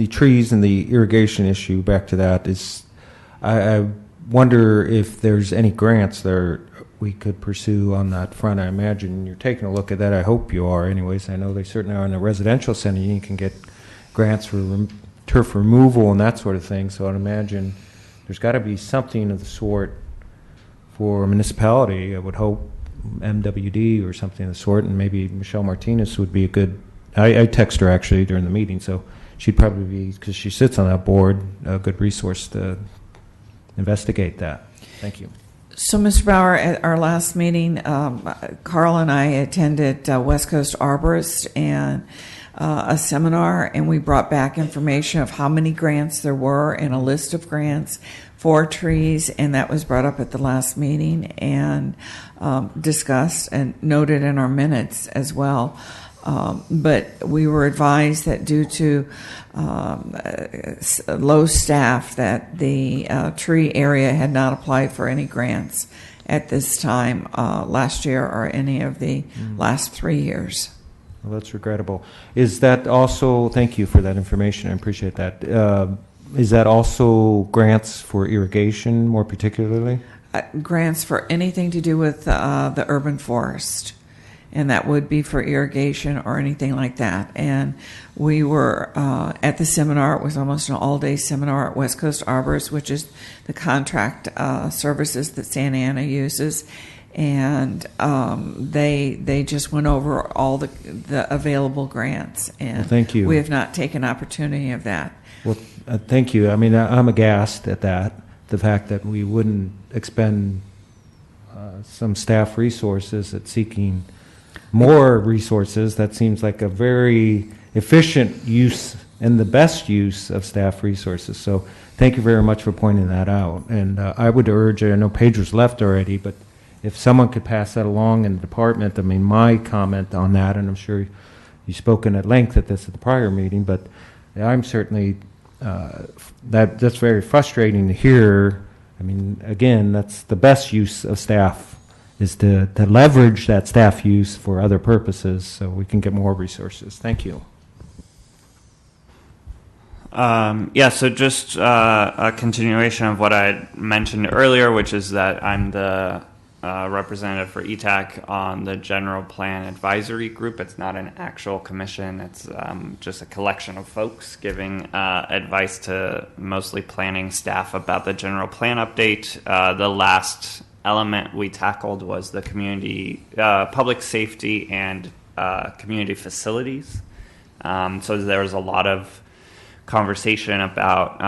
trees and the irrigation issue, back to that, is I wonder if there's any grants there we could pursue on that front. I imagine you're taking a look at that. I hope you are anyways. I know they certainly are in the residential center. You can get grants for turf removal and that sort of thing. So I'd imagine there's got to be something of the sort for a municipality, I would hope, MWD or something of the sort, and maybe Michelle Martinez would be a good, I text her actually during the meeting, so she'd probably be, because she sits on that board, a good resource to investigate that. Thank you. So, Mr. Bauer, at our last meeting, Carl and I attended West Coast Arborist and a seminar, and we brought back information of how many grants there were and a list of grants for trees, and that was brought up at the last meeting and discussed and noted in our minutes as well. But we were advised that due to low staff, that the tree area had not applied for any grants at this time last year or any of the last 3 years. Well, that's regrettable. Is that also, thank you for that information, I appreciate that. Is that also grants for irrigation more particularly? Grants for anything to do with the urban forest. And that would be for irrigation or anything like that. And we were at the seminar. It was almost an all-day seminar at West Coast Arborist, which is the contract services that Santa Ana uses. And they just went over all the available grants. And well, thank you. We have not taken opportunity of that. Well, thank you. I mean, I'm aghast at that, the fact that we wouldn't expend some staff resources at seeking more resources. That seems like a very efficient use and the best use of staff resources. So thank you very much for pointing that out. And I would urge, I know Pedro's left already, but if someone could pass that along in the department, I mean, my comment on that, and I'm sure you've spoken at length at this at the prior meeting, but I'm certainly, that's very frustrating to hear. I mean, again, that's the best use of staff, is to leverage that staff use for other purposes so we can get more resources. Thank you. Yeah, so just a continuation of what I mentioned earlier, which is that I'm the representative for ETAC on the General Plan Advisory Group. It's not an actual commission. It's just a collection of folks giving advice to mostly planning staff about the general plan update. The last element we tackled was the community, public safety and community facilities. So there was a lot of conversation about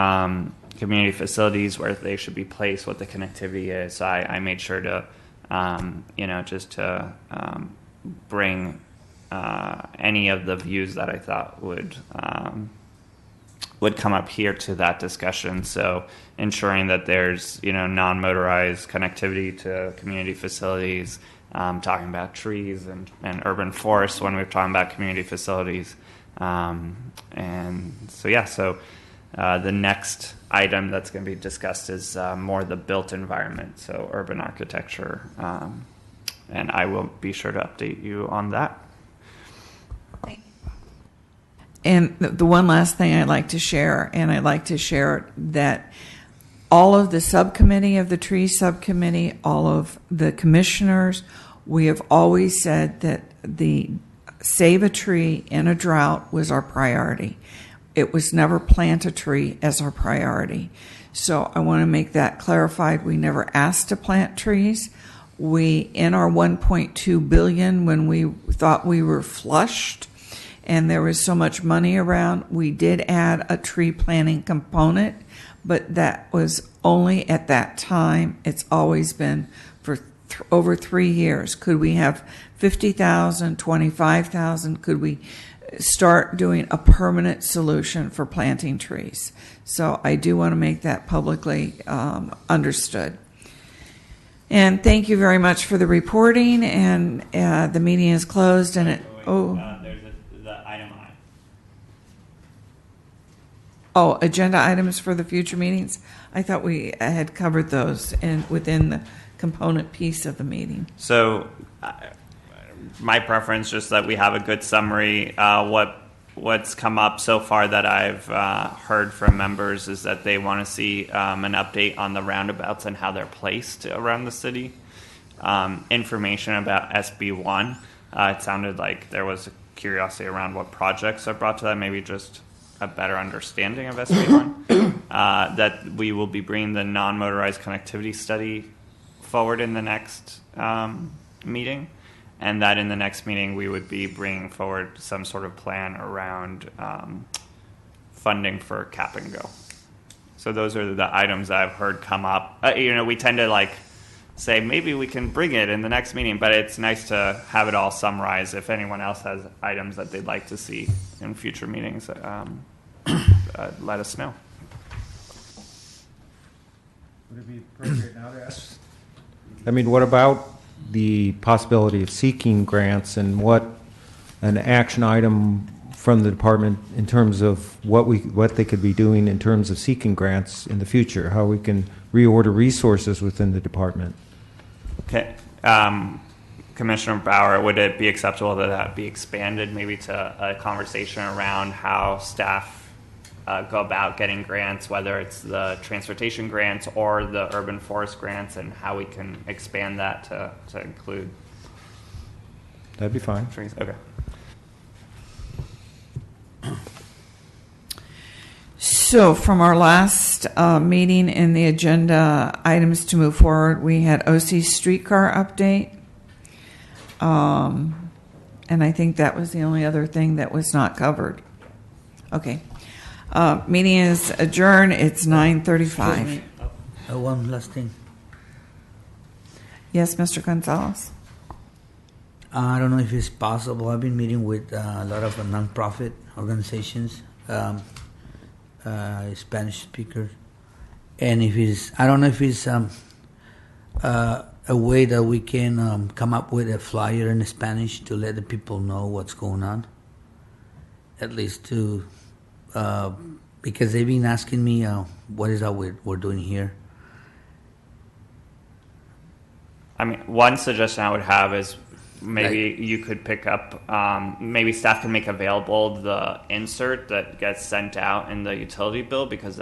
community facilities, where they should be placed, what the connectivity is. So I made sure to, just to bring any of the views that I thought would come up here to that discussion. So ensuring that there's, non-motorized connectivity to community facilities, talking about trees and urban forests when we're talking about community facilities. And so, yeah, the next item that's going to be discussed is more the built environment, so urban architecture. And I will be sure to update you on that. And the one last thing I'd like to share, that all of the subcommittee of the tree subcommittee, all of the commissioners, we have always said that the save a tree in a drought was our priority. It was never plant a tree as our priority. So I want to make that clarified. We never asked to plant trees. We, in our 1.2 billion, when we thought we were flushed and there was so much money around, we did add a tree planting component, but that was only at that time. It's always been for over 3 years. Could we have 50,000, 25,000? Could we start doing a permanent solution for planting trees? So I do want to make that publicly understood. And thank you very much for the reporting. And the meeting is closed. And There's the item I. Oh, agenda items for the future meetings. I thought we had covered those within the component piece of the meeting. So, my preference just that we have a good summary. What's come up so far that I've heard from members is that they want to see an update on the roundabouts and how they're placed around the city. Information about SB1. It sounded like there was a curiosity around what projects are brought to that. Maybe just a better understanding of SB1. That we will be bringing the non-motorized connectivity study forward in the next meeting. And that in the next meeting, we would be bringing forward some sort of plan around funding for Cap and Go. So those are the items that I've heard come up. We tend to say maybe we can bring it in the next meeting, but it's nice to have it all summarized. If anyone else has items that they'd like to see in future meetings, let us know. Would it be appropriate now to ask? What about the possibility of seeking grants and what an action item from the department in terms of what they could be doing in terms of seeking grants in the future, how we can reorder resources within the department? Okay. Commissioner Bauer, would it be acceptable that be expanded maybe to a conversation around how staff go about getting grants, whether it's the transportation grants or the urban forest grants, and how we can expand that to include? That'd be fine. Trees? Okay. So from our last meeting in the agenda items to move forward, we had OC streetcar update. And I think that was the only other thing that was not covered. Okay. Meeting is adjourned. It's 9:35. One last thing. Yes, Mr. Gonzalez. I don't know if it's possible. I've been meeting with a lot of nonprofit organizations, Spanish speakers, and I don't know if it's a way that we can come up with a flyer in Spanish to let the people know what's going on. At least to. Because they've been asking me what is that we're doing here. One suggestion I would have is maybe you could pick up, maybe staff can make available the insert that gets sent out in the utility bill, because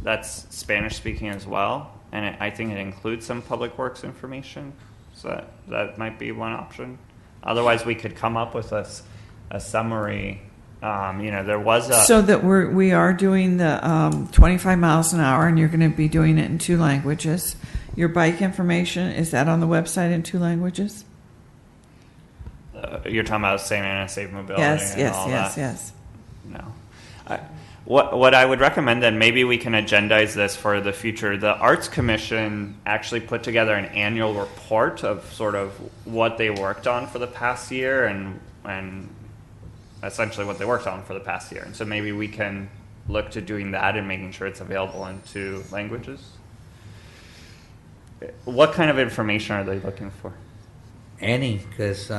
that's Spanish speaking as well, and I think it includes some public works information. So that might be one option. Otherwise, we could come up with a summary. There was a... So that we are doing the 25 miles an hour, and you're going to be doing it in 2 languages. Your bike information, is that on the website in 2 languages? You're talking about Save Anna, Save Mobility Yes. No. What I would recommend then, maybe we can agendize this for the future. The Arts Commission actually put together an annual report of sort of what they worked on for the past year and essentially what they worked on for the past year. And so maybe we can look to doing that and making sure it's available in 2 languages. What kind of information are they looking for? Any, because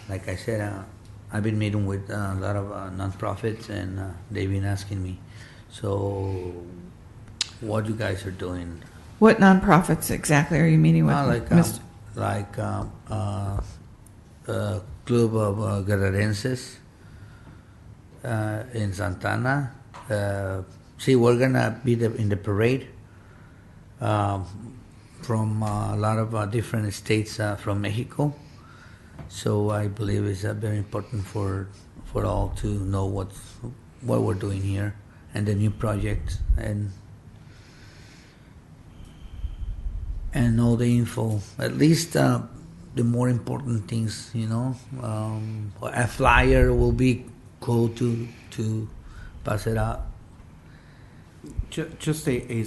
like I said, I've been meeting with a lot of nonprofits, and they've been asking me, so what you guys are doing? What nonprofits exactly are you meeting with? Club of Guerrerenses in Santana. See, we're gonna be in the parade from a lot of different states from Mexico. So I believe it's very important for all to know what we're doing here and the new project and all the info. At least the more important things, a flyer will be cool to pass it out. Just a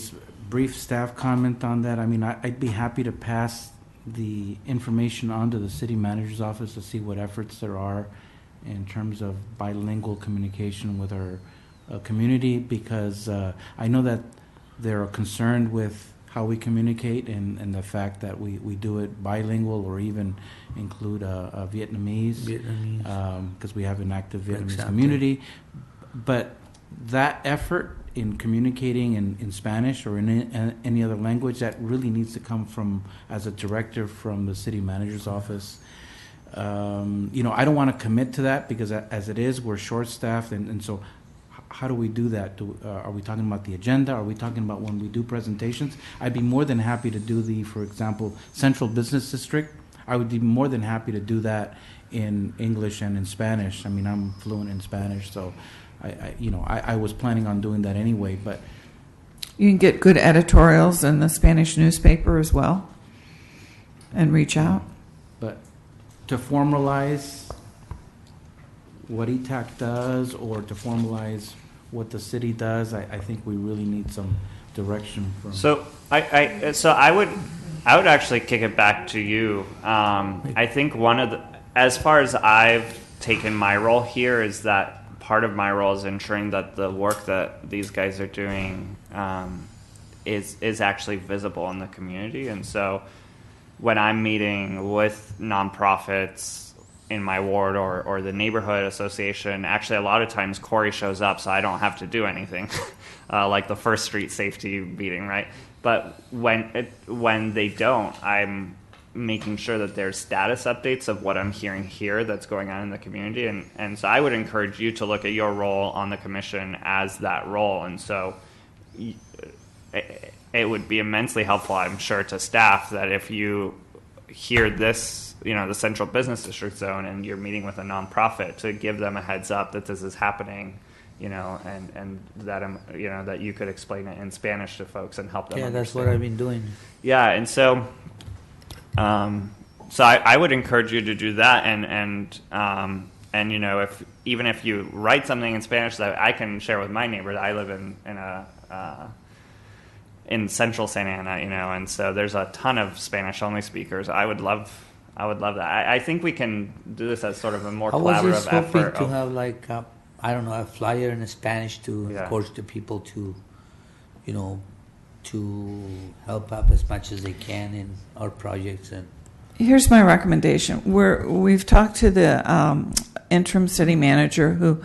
brief staff comment on that. I mean, I'd be happy to pass the information on to the city manager's office to see what efforts there are in terms of bilingual communication with our community, because I know that they're concerned with how we communicate and the fact that we do it bilingual or even include Vietnamese, because we have an active Vietnamese community. But that effort in communicating in Spanish or in any other language, that really needs to come from, as a director, from the city manager's office. I don't want to commit to that because as it is, we're short-staffed, and so how do we do that? Are we talking about the agenda? Are we talking about when we do presentations? I'd be more than happy to do for example, Central Business District. I would be more than happy to do that in English and in Spanish. I mean, I'm fluent in Spanish, so I was planning on doing that anyway. But you can get good editorials in the Spanish newspaper as well, and reach out. But to formalize what ETAC does, or to formalize what the city does, I think we really need some direction from. So I would actually kick it back to you. I think as far as I've taken my role here, is that part of my role is ensuring that the work that these guys are doing is actually visible in the community. And so when I'm meeting with nonprofits in my ward or the neighborhood association, actually a lot of times Corey shows up, so I don't have to do anything, like the first street safety meeting, right? But when they don't, I'm making sure that there's status updates of what I'm hearing here that's going on in the community. And so I would encourage you to look at your role on the commission as that role. And so it would be immensely helpful, I'm sure, to staff that if you hear this, the Central Business District Zone, and you're meeting with a nonprofit, to give them a heads up that this is happening, and that, that you could explain it in Spanish to folks and help them understand. That's what I've been doing. Yeah, and so I would encourage you to do that, and if you write something in Spanish that I can share with my neighbor. I live in central Santa Ana, and so there's a ton of Spanish-only speakers. I would love that. I think we can do this as sort of a more collaborative effort. I was just hoping to have a flyer in Spanish to encourage the people to, to help out as much as they can in our projects. And here's my recommendation. We've talked to the interim city manager who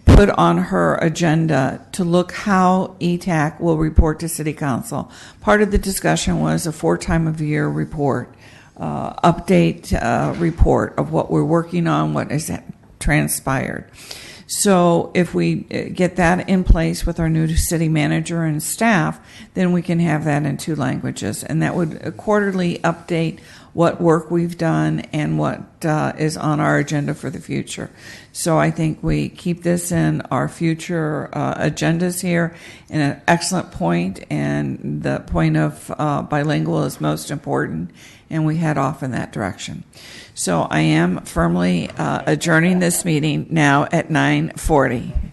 put on her agenda to look how ETAC will report to City Council. Part of the discussion was a 4-time-of-year report, update report of what we're working on, what has transpired. So if we get that in place with our new city manager and staff, then we can have that in 2 languages. And that would quarterly update what work we've done and what is on our agenda for the future. So I think we keep this in our future agendas here, and an excellent point, and the point of bilingual is most important, and we head off in that direction. So I am firmly adjourning this meeting now at 9:40.